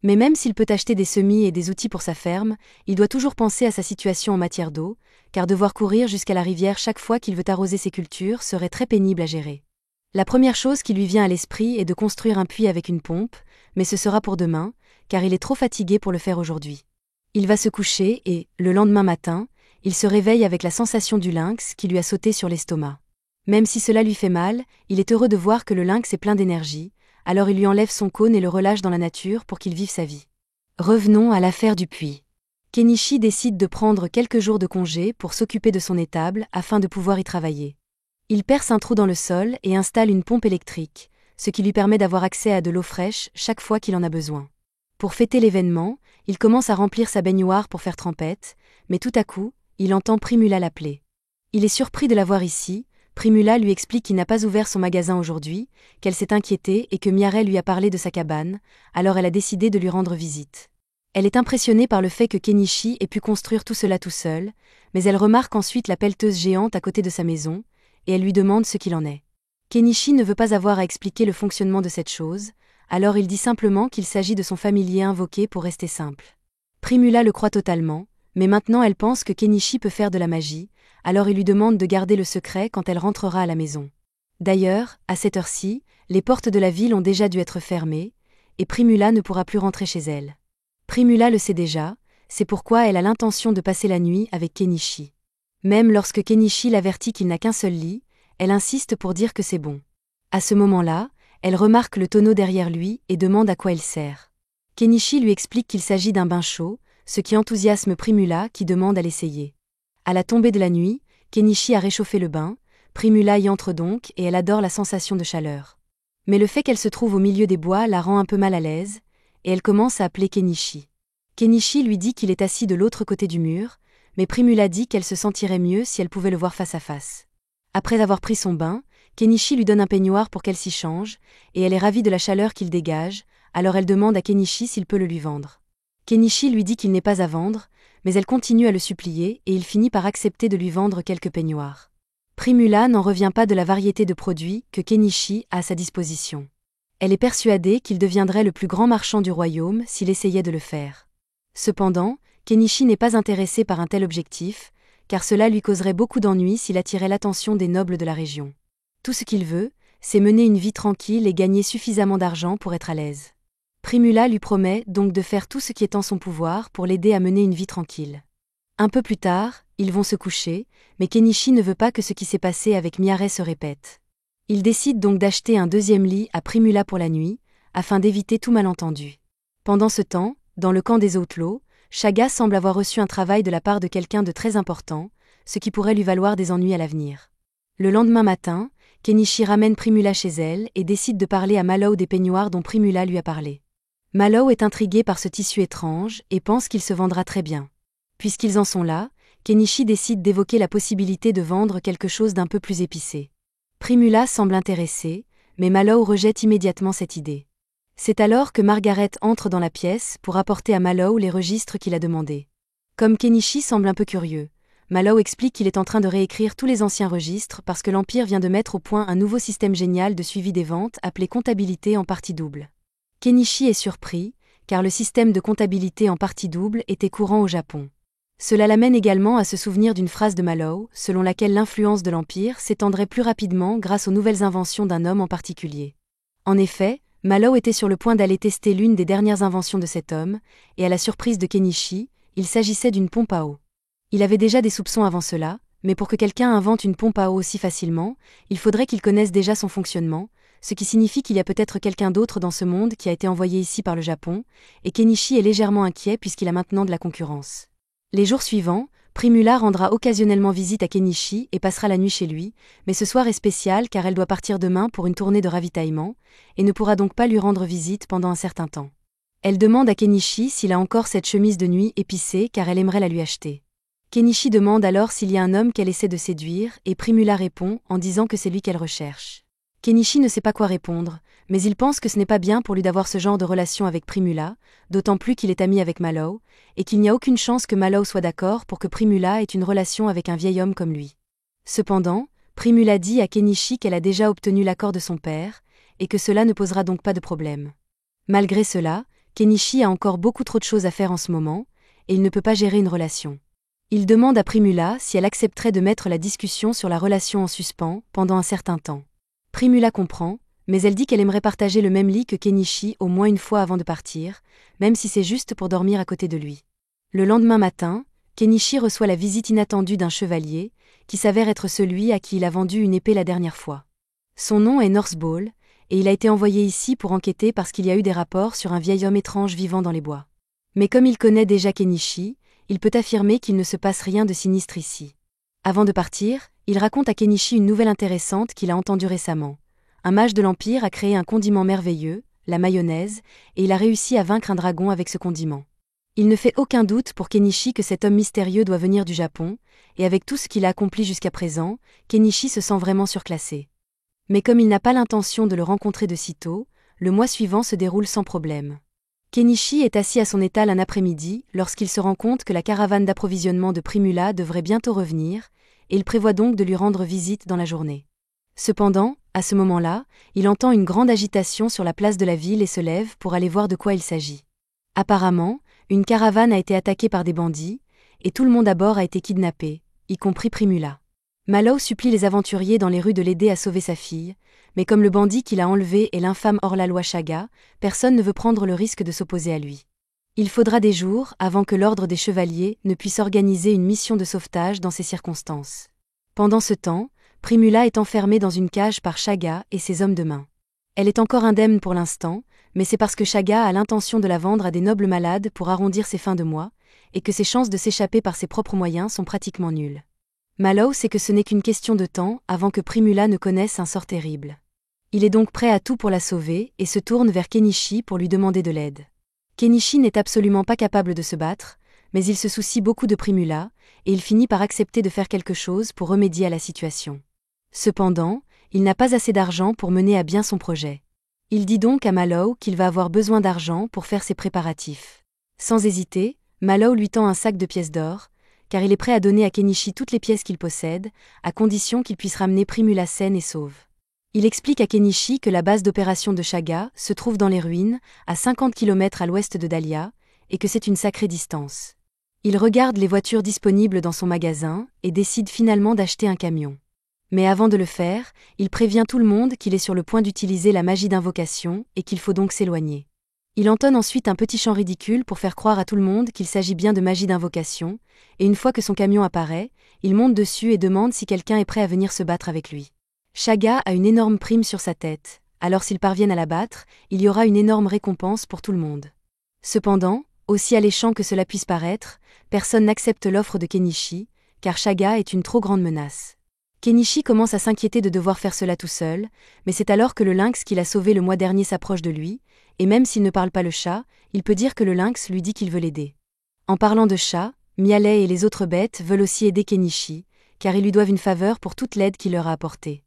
Mais même s'il peut acheter des semis et des outils pour sa ferme, il doit toujours penser à sa situation en matière d'eau, car devoir courir jusqu'à la rivière chaque fois qu'il veut arroser ses cultures serait très pénible à gérer. La première chose qui lui vient à l'esprit est de construire un puits avec une pompe, mais ce sera pour demain, car il est trop fatigué pour le faire aujourd'hui. Il va se coucher et, le lendemain matin, il se réveille avec la sensation du lynx qui lui a sauté sur l'estomac. Même si cela lui fait mal, il est heureux de voir que le lynx est plein d'énergie, alors il lui enlève son cône et le relâche dans la nature pour qu'il vive sa vie. Revenons à l'affaire du puits. Kenichi décide de prendre quelques jours de congé pour s'occuper de son étable afin de pouvoir y travailler. Il perce un trou dans le sol et installe une pompe électrique, ce qui lui permet d'avoir accès à de l'eau fraîche chaque fois qu'il en a besoin. Pour fêter l'événement, il commence à remplir sa baignoire pour faire trempette, mais tout à coup, il entend Primula l'appeler. Il est surpris de la voir ici. Primula lui explique qu'il n'a pas ouvert son magasin aujourd'hui, qu'elle s'est inquiétée et que Miarel lui a parlé de sa cabane, alors elle a décidé de lui rendre visite. Elle est impressionnée par le fait que Kenichi ait pu construire tout cela tout seul, mais elle remarque ensuite la pelleteuse géante à côté de sa maison, et elle lui demande ce qu'il en est. Kenichi ne veut pas avoir à expliquer le fonctionnement de cette chose, alors il dit simplement qu'il s'agit de son familier invoqué pour rester simple. Primula le croit totalement, mais maintenant elle pense que Kenichi peut faire de la magie, alors il lui demande de garder le secret quand elle rentrera à la maison. D'ailleurs, à cette heure-ci, les portes de la ville ont déjà dû être fermées, et Primula ne pourra plus rentrer chez elle. Primula le sait déjà, c'est pourquoi elle a l'intention de passer la nuit avec Kenichi. Même lorsque Kenichi l'avertit qu'il n'a qu'un seul lit, elle insiste pour dire que c'est bon. À ce moment-là, elle remarque le tonneau derrière lui et demande à quoi il sert. Kenichi lui explique qu'il s'agit d'un bain chaud, ce qui enthousiasme Primula qui demande à l'essayer. À la tombée de la nuit, Kenichi a réchauffé le bain, Primula y entre donc et elle adore la sensation de chaleur. Mais le fait qu'elle se trouve au milieu des bois la rend un peu mal à l'aise, et elle commence à appeler Kenichi. Kenichi lui dit qu'il est assis de l'autre côté du mur, mais Primula dit qu'elle se sentirait mieux si elle pouvait le voir face à face. Après avoir pris son bain, Kenichi lui donne un peignoir pour qu'elle s'y change, et elle est ravie de la chaleur qu'il dégage, alors elle demande à Kenichi s'il peut le lui vendre. Kenichi lui dit qu'il n'est pas à vendre, mais elle continue à le supplier et il finit par accepter de lui vendre quelques peignoirs. Primula n'en revient pas de la variété de produits que Kenichi a à sa disposition. Elle est persuadée qu'il deviendrait le plus grand marchand du royaume s'il essayait de le faire. Cependant, Kenichi n'est pas intéressé par un tel objectif, car cela lui causerait beaucoup d'ennuis s'il attirait l'attention des nobles de la région. Tout ce qu'il veut, c'est mener une vie tranquille et gagner suffisamment d'argent pour être à l'aise. Primula lui promet donc de faire tout ce qui est en son pouvoir pour l'aider à mener une vie tranquille. Un peu plus tard, ils vont se coucher, mais Kenichi ne veut pas que ce qui s'est passé avec Miaré se répète. Il décide donc d'acheter un deuxième lit à Primula pour la nuit, afin d'éviter tout malentendu. Pendant ce temps, dans le camp des Outlaws, Shaga semble avoir reçu un travail de la part de quelqu'un de très important, ce qui pourrait lui valoir des ennuis à l'avenir. Le lendemain matin, Kenichi ramène Primula chez elle et décide de parler à Mallow des peignoirs dont Primula lui a parlé. Mallow est intrigué par ce tissu étrange et pense qu'il se vendra très bien. Puisqu'ils en sont là, Kenichi décide d'évoquer la possibilité de vendre quelque chose d'un peu plus épicé. Primula semble intéressée, mais Mallow rejette immédiatement cette idée. C'est alors que Margaret entre dans la pièce pour apporter à Mallow les registres qu'il a demandés. Comme Kenichi semble un peu curieux, Mallow explique qu'il est en train de réécrire tous les anciens registres parce que l'Empire vient de mettre au point un nouveau système génial de suivi des ventes appelé comptabilité en partie double. Kenichi est surpris, car le système de comptabilité en partie double était courant au Japon. Cela l'amène également à se souvenir d'une phrase de Mallow, selon laquelle l'influence de l'Empire s'étendrait plus rapidement grâce aux nouvelles inventions d'un homme en particulier. En effet, Mallow était sur le point d'aller tester l'une des dernières inventions de cet homme, et à la surprise de Kenichi, il s'agissait d'une pompe à eau. Il avait déjà des soupçons avant cela, mais pour que quelqu'un invente une pompe à eau aussi facilement, il faudrait qu'il connaisse déjà son fonctionnement, ce qui signifie qu'il y a peut-être quelqu'un d'autre dans ce monde qui a été envoyé ici par le Japon, et Kenichi est légèrement inquiet puisqu'il a maintenant de la concurrence. Les jours suivants, Primula rendra occasionnellement visite à Kenichi et passera la nuit chez lui, mais ce soir est spécial car elle doit partir demain pour une tournée de ravitaillement, et ne pourra donc pas lui rendre visite pendant un certain temps. Elle demande à Kenichi s'il a encore cette chemise de nuit épicée car elle aimerait la lui acheter. Kenichi demande alors s'il y a un homme qu'elle essaie de séduire et Primula répond en disant que c'est lui qu'elle recherche. Kenichi ne sait pas quoi répondre, mais il pense que ce n'est pas bien pour lui d'avoir ce genre de relation avec Primula, d'autant plus qu'il est ami avec Mallow, et qu'il n'y a aucune chance que Mallow soit d'accord pour que Primula ait une relation avec un vieil homme comme lui. Cependant, Primula dit à Kenichi qu'elle a déjà obtenu l'accord de son père, et que cela ne posera donc pas de problème. Malgré cela, Kenichi a encore beaucoup trop de choses à faire en ce moment, et il ne peut pas gérer une relation. Il demande à Primula si elle accepterait de mettre la discussion sur la relation en suspens pendant un certain temps. Primula comprend, mais elle dit qu'elle aimerait partager le même lit que Kenichi au moins une fois avant de partir, même si c'est juste pour dormir à côté de lui. Le lendemain matin, Kenichi reçoit la visite inattendue d'un chevalier, qui s'avère être celui à qui il a vendu une épée la dernière fois. Son nom est Northball, et il a été envoyé ici pour enquêter parce qu'il y a eu des rapports sur un vieil homme étrange vivant dans les bois. Mais comme il connaît déjà Kenichi, il peut affirmer qu'il ne se passe rien de sinistre ici. Avant de partir, il raconte à Kenichi une nouvelle intéressante qu'il a entendue récemment. Un mage de l'Empire a créé un condiment merveilleux, la mayonnaise, et il a réussi à vaincre un dragon avec ce condiment. Il ne fait aucun doute pour Kenichi que cet homme mystérieux doit venir du Japon, et avec tout ce qu'il a accompli jusqu'à présent, Kenichi se sent vraiment surclassé. Mais comme il n'a pas l'intention de le rencontrer de sitôt, le mois suivant se déroule sans problème. Kenichi est assis à son étal un après-midi lorsqu'il se rend compte que la caravane d'approvisionnement de Primula devrait bientôt revenir, et il prévoit donc de lui rendre visite dans la journée. Cependant, à ce moment-là, il entend une grande agitation sur la place de la ville et se lève pour aller voir de quoi il s'agit. Apparemment, une caravane a été attaquée par des bandits, et tout le monde à bord a été kidnappé, y compris Primula. Mallow supplie les aventuriers dans les rues de l'aider à sauver sa fille, mais comme le bandit qu'il a enlevé est l'infâme hors-la-loi Shaga, personne ne veut prendre le risque de s'opposer à lui. Il faudra des jours avant que l'ordre des chevaliers ne puisse organiser une mission de sauvetage dans ces circonstances. Pendant ce temps, Primula est enfermée dans une cage par Shaga et ses hommes de main. Elle est encore indemne pour l'instant, mais c'est parce que Shaga a l'intention de la vendre à des nobles malades pour arrondir ses fins de mois, et que ses chances de s'échapper par ses propres moyens sont pratiquement nulles. Mallow sait que ce n'est qu'une question de temps avant que Primula ne connaisse un sort terrible. Il est donc prêt à tout pour la sauver et se tourne vers Kenichi pour lui demander de l'aide. Kenichi n'est absolument pas capable de se battre, mais il se soucie beaucoup de Primula, et il finit par accepter de faire quelque chose pour remédier à la situation. Cependant, il n'a pas assez d'argent pour mener à bien son projet. Il dit donc à Mallow qu'il va avoir besoin d'argent pour faire ses préparatifs. Sans hésiter, Mallow lui tend un sac de pièces d'or, car il est prêt à donner à Kenichi toutes les pièces qu'il possède, à condition qu'il puisse ramener Primula saine et sauve. Il explique à Kenichi que la base d'opération de Shaga se trouve dans les ruines, à 50 km à l'ouest de Dahlia, et que c'est une sacrée distance. Il regarde les voitures disponibles dans son magasin et décide finalement d'acheter un camion. Mais avant de le faire, il prévient tout le monde qu'il est sur le point d'utiliser la magie d'invocation et qu'il faut donc s'éloigner. Il entonne ensuite un petit chant ridicule pour faire croire à tout le monde qu'il s'agit bien de magie d'invocation, et une fois que son camion apparaît, il monte dessus et demande si quelqu'un est prêt à venir se battre avec lui. Shaga a une énorme prime sur sa tête, alors s'ils parviennent à la battre, il y aura une énorme récompense pour tout le monde. Cependant, aussi alléchant que cela puisse paraître, personne n'accepte l'offre de Kenichi, car Shaga est une trop grande menace. Kenichi commence à s'inquiéter de devoir faire cela tout seul, mais c'est alors que le lynx qu'il a sauvé le mois dernier s'approche de lui, et même s'il ne parle pas le chat, il peut dire que le lynx lui dit qu'il veut l'aider. En parlant de chat, Mialet et les autres bêtes veulent aussi aider Kenichi, car ils lui doivent une faveur pour toute l'aide qu'il leur a apportée.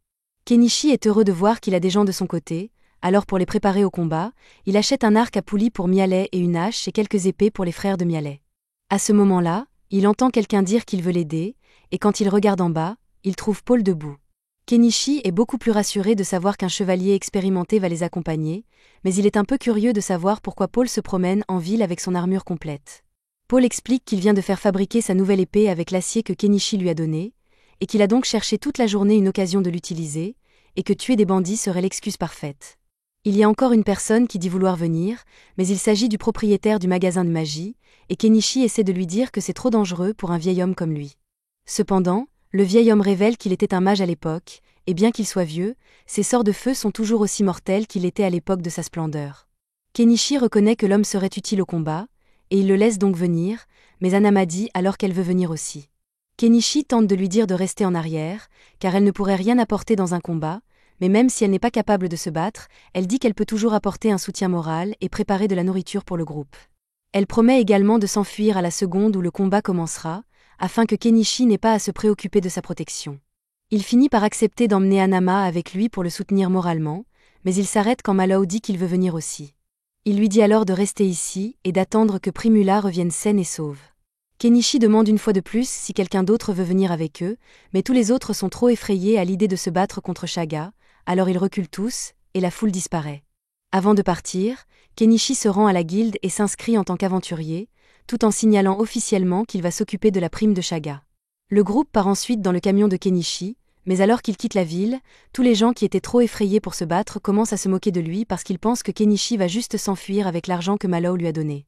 Kenichi est heureux de voir qu'il a des gens de son côté, alors pour les préparer au combat, il achète un arc à poulie pour Mialet et une hache et quelques épées pour les frères de Mialet. À ce moment-là, il entend quelqu'un dire qu'il veut l'aider, et quand il regarde en bas, il trouve Paul debout. Kenichi est beaucoup plus rassuré de savoir qu'un chevalier expérimenté va les accompagner, mais il est un peu curieux de savoir pourquoi Paul se promène en ville avec son armure complète. Paul explique qu'il vient de faire fabriquer sa nouvelle épée avec l'acier que Kenichi lui a donné, et qu'il a donc cherché toute la journée une occasion de l'utiliser, et que tuer des bandits serait l'excuse parfaite. Il y a encore une personne qui dit vouloir venir, mais il s'agit du propriétaire du magasin de magie, et Kenichi essaie de lui dire que c'est trop dangereux pour un vieil homme comme lui. Cependant, le vieil homme révèle qu'il était un mage à l'époque, et bien qu'il soit vieux, ses sorts de feu sont toujours aussi mortels qu'il était à l'époque de sa splendeur. Kenichi reconnaît que l'homme serait utile au combat, et il le laisse donc venir, mais Anama dit alors qu'elle veut venir aussi. Kenichi tente de lui dire de rester en arrière, car elle ne pourrait rien apporter dans un combat, mais même si elle n'est pas capable de se battre, elle dit qu'elle peut toujours apporter un soutien moral et préparer de la nourriture pour le groupe. Elle promet également de s'enfuir à la seconde où le combat commencera, afin que Kenichi n'ait pas à se préoccuper de sa protection. Il finit par accepter d'emmener Anama avec lui pour le soutenir moralement, mais il s'arrête quand Mallow dit qu'il veut venir aussi. Il lui dit alors de rester ici et d'attendre que Primula revienne saine et sauve. Kenichi demande une fois de plus si quelqu'un d'autre veut venir avec eux, mais tous les autres sont trop effrayés à l'idée de se battre contre Shaga, alors ils reculent tous, et la foule disparaît. Avant de partir, Kenichi se rend à la guilde et s'inscrit en tant qu'aventurier, tout en signalant officiellement qu'il va s'occuper de la prime de Shaga. Le groupe part ensuite dans le camion de Kenichi, mais alors qu'il quitte la ville, tous les gens qui étaient trop effrayés pour se battre commencent à se moquer de lui parce qu'ils pensent que Kenichi va juste s'enfuir avec l'argent que Mallow lui a donné.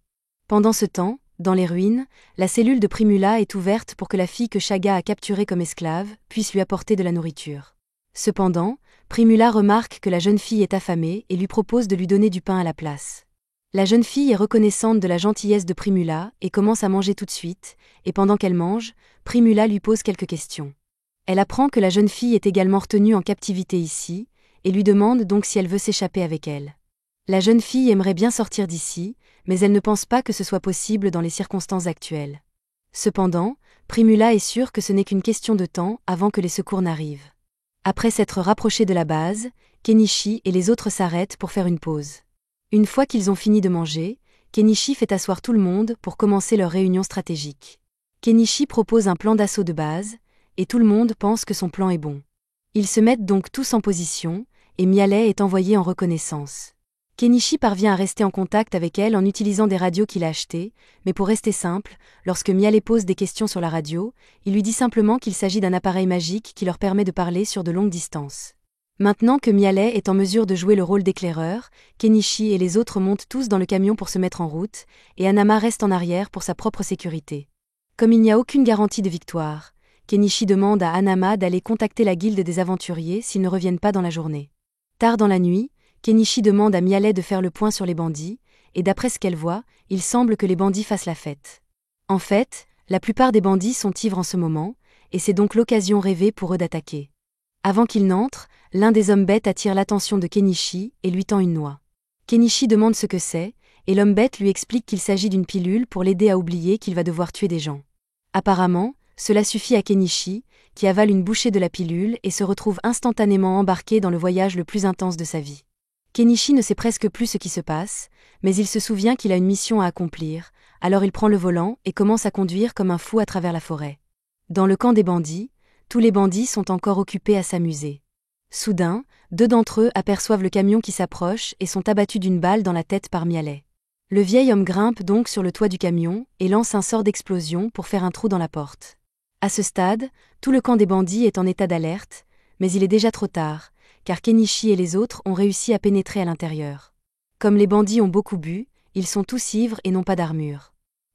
Pendant ce temps, dans les ruines, la cellule de Primula est ouverte pour que la fille que Shaga a capturée comme esclave puisse lui apporter de la nourriture. Cependant, Primula remarque que la jeune fille est affamée et lui propose de lui donner du pain à la place. La jeune fille est reconnaissante de la gentillesse de Primula et commence à manger tout de suite, et pendant qu'elle mange, Primula lui pose quelques questions. Elle apprend que la jeune fille est également retenue en captivité ici, et lui demande donc si elle veut s'échapper avec elle. La jeune fille aimerait bien sortir d'ici, mais elle ne pense pas que ce soit possible dans les circonstances actuelles. Cependant, Primula est sûre que ce n'est qu'une question de temps avant que les secours n'arrivent. Après s'être rapprochés de la base, Kenichi et les autres s'arrêtent pour faire une pause. Une fois qu'ils ont fini de manger, Kenichi fait asseoir tout le monde pour commencer leur réunion stratégique. Kenichi propose un plan d'assaut de base, et tout le monde pense que son plan est bon. Ils se mettent donc tous en position, et Miale est envoyé en reconnaissance. Kenichi parvient à rester en contact avec elle en utilisant des radios qu'il a achetées, mais pour rester simple, lorsque Miale pose des questions sur la radio, il lui dit simplement qu'il s'agit d'un appareil magique qui leur permet de parler sur de longues distances. Maintenant que Miale est en mesure de jouer le rôle d'éclaireur, Kenichi et les autres montent tous dans le camion pour se mettre en route, et Hanama reste en arrière pour sa propre sécurité. Comme il n'y a aucune garantie de victoire, Kenichi demande à Hanama d'aller contacter la guilde des aventuriers s'ils ne reviennent pas dans la journée. Tard dans la nuit, Kenichi demande à Miale de faire le point sur les bandits, et d'après ce qu'elle voit, il semble que les bandits fassent la fête. En fait, la plupart des bandits sont ivres en ce moment, et c'est donc l'occasion rêvée pour eux d'attaquer. Avant qu'ils n'entrent, l'un des hommes bêtes attire l'attention de Kenichi et lui tend une noix. Kenichi demande ce que c'est, et l'homme bête lui explique qu'il s'agit d'une pilule pour l'aider à oublier qu'il va devoir tuer des gens. Apparemment, cela suffit à Kenichi, qui avale une bouchée de la pilule et se retrouve instantanément embarqué dans le voyage le plus intense de sa vie. Kenichi ne sait presque plus ce qui se passe, mais il se souvient qu'il a une mission à accomplir, alors il prend le volant et commence à conduire comme un fou à travers la forêt. Dans le camp des bandits, tous les bandits sont encore occupés à s'amuser. Soudain, 2 d'entre eux aperçoivent le camion qui s'approche et sont abattus d'une balle dans la tête par Miale. Le vieil homme grimpe donc sur le toit du camion et lance un sort d'explosion pour faire un trou dans la porte. À ce stade, tout le camp des bandits est en état d'alerte, mais il est déjà trop tard, car Kenichi et les autres ont réussi à pénétrer à l'intérieur. Comme les bandits ont beaucoup bu, ils sont tous ivres et n'ont pas d'armure.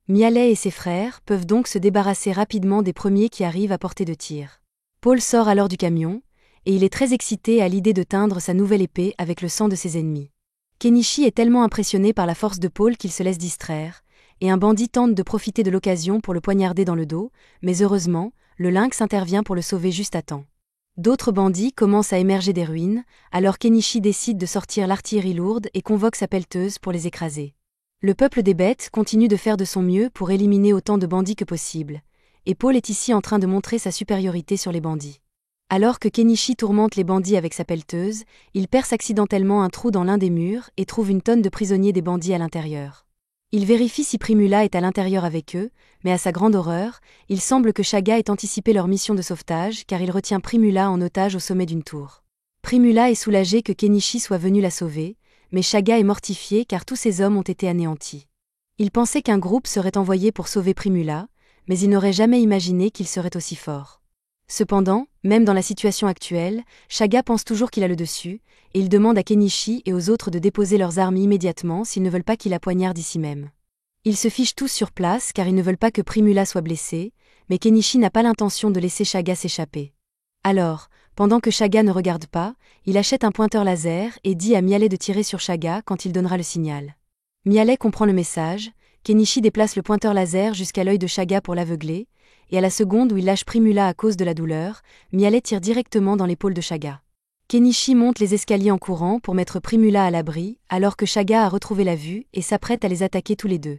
Miale et ses frères peuvent donc se débarrasser rapidement des premiers qui arrivent à portée de tir. Paul sort alors du camion, et il est très excité à l'idée de teindre sa nouvelle épée avec le sang de ses ennemis. Kenichi est tellement impressionné par la force de Paul qu'il se laisse distraire, et un bandit tente de profiter de l'occasion pour le poignarder dans le dos, mais heureusement, le lynx intervient pour le sauver juste à temps. D'autres bandits commencent à émerger des ruines, alors Kenichi décide de sortir l'artillerie lourde et convoque sa pelleteuse pour les écraser. Le peuple des bêtes continue de faire de son mieux pour éliminer autant de bandits que possible, et Paul est ici en train de montrer sa supériorité sur les bandits. Alors que Kenichi tourmente les bandits avec sa pelleteuse, il perce accidentellement un trou dans l'un des murs et trouve une tonne de prisonniers des bandits à l'intérieur. Il vérifie si Primula est à l'intérieur avec eux, mais à sa grande horreur, il semble que Shaga ait anticipé leur mission de sauvetage car il retient Primula en otage au sommet d'une tour. Primula est soulagée que Kenichi soit venu la sauver, mais Shaga est mortifié car tous ses hommes ont été anéantis. Il pensait qu'un groupe serait envoyé pour sauver Primula, mais il n'aurait jamais imaginé qu'il serait aussi fort. Cependant, même dans la situation actuelle, Shaga pense toujours qu'il a le dessus, et il demande à Kenichi et aux autres de déposer leurs armes immédiatement s'ils ne veulent pas qu'il la poignarde ici même. Ils se fichent tous sur place car ils ne veulent pas que Primula soit blessée, mais Kenichi n'a pas l'intention de laisser Shaga s'échapper. Alors, pendant que Shaga ne regarde pas, il achète un pointeur laser et dit à Miale de tirer sur Shaga quand il donnera le signal. Miale comprend le message, Kenichi déplace le pointeur laser jusqu'à l'œil de Shaga pour l'aveugler, et à la seconde où il lâche Primula à cause de la douleur, Miale tire directement dans l'épaule de Shaga. Kenichi monte les escaliers en courant pour mettre Primula à l'abri, alors que Shaga a retrouvé la vue et s'apprête à les attaquer tous les deux.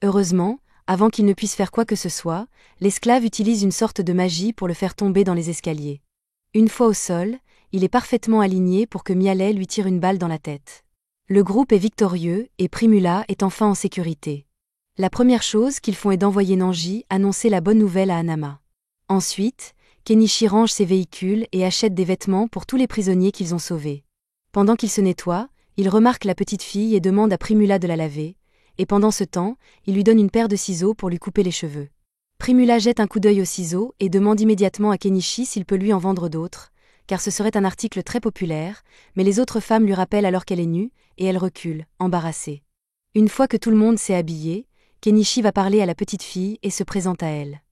Heureusement, avant qu'il ne puisse faire quoi que ce soit, l'esclave utilise une sorte de magie pour le faire tomber dans les escaliers. Une fois au sol, il est parfaitement aligné pour que Miale lui tire une balle dans la tête. Le groupe est victorieux et Primula est enfin en sécurité. La première chose qu'ils font est d'envoyer Nanji annoncer la bonne nouvelle à Hanama. Ensuite, Kenichi range ses véhicules et achète des vêtements pour tous les prisonniers qu'ils ont sauvés. Pendant qu'il se nettoie, il remarque la petite fille et demande à Primula de la laver, et pendant ce temps, il lui donne une paire de ciseaux pour lui couper les cheveux. Primula jette un coup d'œil aux ciseaux et demande immédiatement à Kenichi s'il peut lui en vendre d'autres, car ce serait un article très populaire, mais les autres femmes lui rappellent alors qu'elle est nue, et elle recule, embarrassée. Une fois que tout le monde s'est habillé, Kenichi va parler à la petite fille et se présente à elle.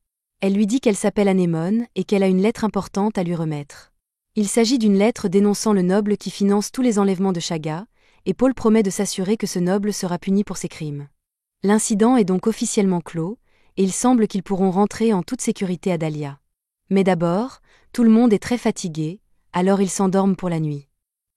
Elle lui dit qu'elle s'appelle Anémone et qu'elle a une lettre importante à lui remettre. Il s'agit d'une lettre dénonçant le noble qui finance tous les enlèvements de Chaga, et Paul promet de s'assurer que ce noble sera puni pour ses crimes. L'incident est donc officiellement clos, et il semble qu'ils pourront rentrer en toute sécurité à Dahlia. Mais d'abord, tout le monde est très fatigué, alors ils s'endorment pour la nuit.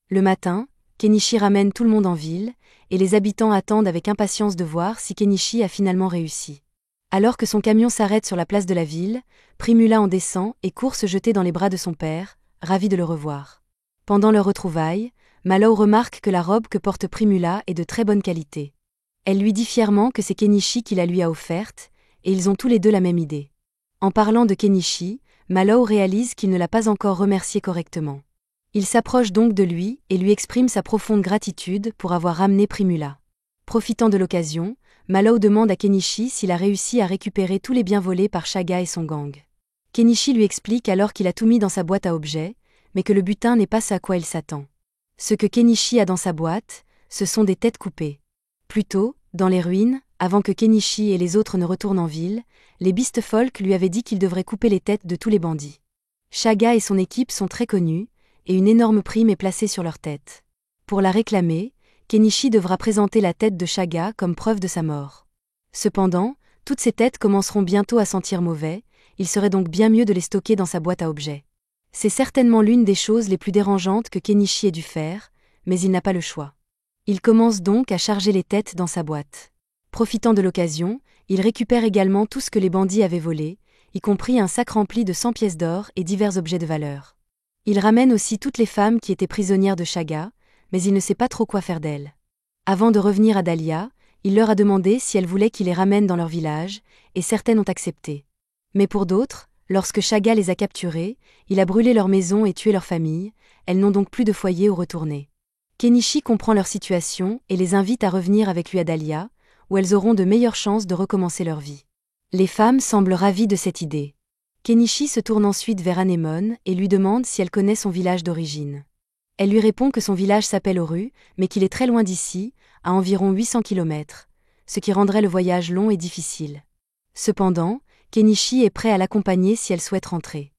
Le matin, Kenichi ramène tout le monde en ville, et les habitants attendent avec impatience de voir si Kenichi a finalement réussi. Alors que son camion s'arrête sur la place de la ville, Primula en descend et court se jeter dans les bras de son père, ravi de le revoir. Pendant leur retrouvaille, Mallow remarque que la robe que porte Primula est de très bonne qualité. Elle lui dit fièrement que c'est Kenichi qui la lui a offerte, et ils ont tous les deux la même idée. En parlant de Kenichi, Mallow réalise qu'il ne l'a pas encore remercié correctement. Il s'approche donc de lui et lui exprime sa profonde gratitude pour avoir ramené Primula. Profitant de l'occasion, Mallow demande à Kenichi s'il a réussi à récupérer tous les biens volés par Chaga et son gang. Kenichi lui explique alors qu'il a tout mis dans sa boîte à objets, mais que le butin n'est pas ce à quoi il s'attend. Ce que Kenichi a dans sa boîte, ce sont des têtes coupées. Plus tôt, dans les ruines, avant que Kenichi et les autres ne retournent en ville, les Beast Folk lui avaient dit qu'ils devraient couper les têtes de tous les bandits. Chaga et son équipe sont très connus, et une énorme prime est placée sur leur tête. Pour la réclamer, Kenichi devra présenter la tête de Chaga comme preuve de sa mort. Cependant, toutes ces têtes commenceront bientôt à sentir mauvais, il serait donc bien mieux de les stocker dans sa boîte à objets. C'est certainement l'une des choses les plus dérangeantes que Kenichi ait dû faire, mais il n'a pas le choix. Il commence donc à charger les têtes dans sa boîte. Profitant de l'occasion, il récupère également tout ce que les bandits avaient volé, y compris un sac rempli de 100 pièces d'or et divers objets de valeur. Il ramène aussi toutes les femmes qui étaient prisonnières de Chaga, mais il ne sait pas trop quoi faire d'elles. Avant de revenir à Dahlia, il leur a demandé si elles voulaient qu'il les ramène dans leur village, et certaines ont accepté. Mais pour d'autres, lorsque Chaga les a capturées, il a brûlé leur maison et tué leur famille, elles n'ont donc plus de foyer où retourner. Kenichi comprend leur situation et les invite à revenir avec lui à Dahlia, où elles auront de meilleures chances de recommencer leur vie. Les femmes semblent ravies de cette idée. Kenichi se tourne ensuite vers Anémone et lui demande si elle connaît son village d'origine. Elle lui répond que son village s'appelle Oru, mais qu'il est très loin d'ici, à environ 800 km, ce qui rendrait le voyage long et difficile. Cependant, Kenichi est prêt à l'accompagner si elle souhaite rentrer.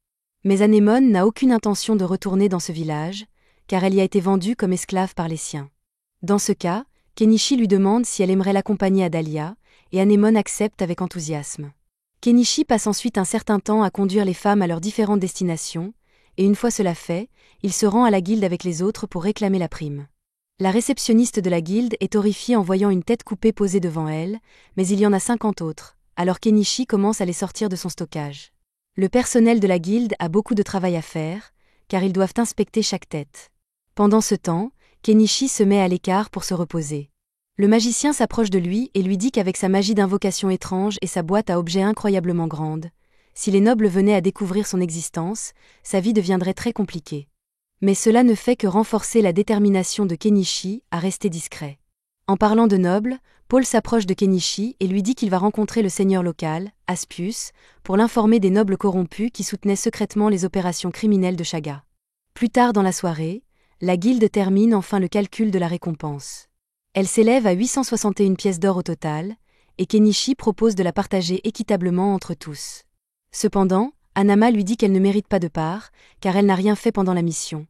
Mais Anémone n'a aucune intention de retourner dans ce village, car elle y a été vendue comme esclave par les siens. Dans ce cas, Kenichi lui demande si elle aimerait l'accompagner à Dahlia, et Anémone accepte avec enthousiasme. Kenichi passe ensuite un certain temps à conduire les femmes à leurs différentes destinations, et une fois cela fait, il se rend à la guilde avec les autres pour réclamer la prime. La réceptionniste de la guilde est horrifiée en voyant une tête coupée posée devant elle, mais il y en a 50 autres, alors Kenichi commence à les sortir de son stockage. Le personnel de la guilde a beaucoup de travail à faire, car ils doivent inspecter chaque tête. Pendant ce temps, Kenichi se met à l'écart pour se reposer. Le magicien s'approche de lui et lui dit qu'avec sa magie d'invocation étrange et sa boîte à objets incroyablement grande, si les nobles venaient à découvrir son existence, sa vie deviendrait très compliquée. Mais cela ne fait que renforcer la détermination de Kenichi à rester discret. En parlant de nobles, Paul s'approche de Kenichi et lui dit qu'il va rencontrer le seigneur local, Aspius, pour l'informer des nobles corrompus qui soutenaient secrètement les opérations criminelles de Chaga. Plus tard dans la soirée, la guilde termine enfin le calcul de la récompense. Elle s'élève à 861 pièces d'or au total, et Kenichi propose de la partager équitablement entre tous. Cependant, Anama lui dit qu'elle ne mérite pas de part, car elle n'a rien fait pendant la mission.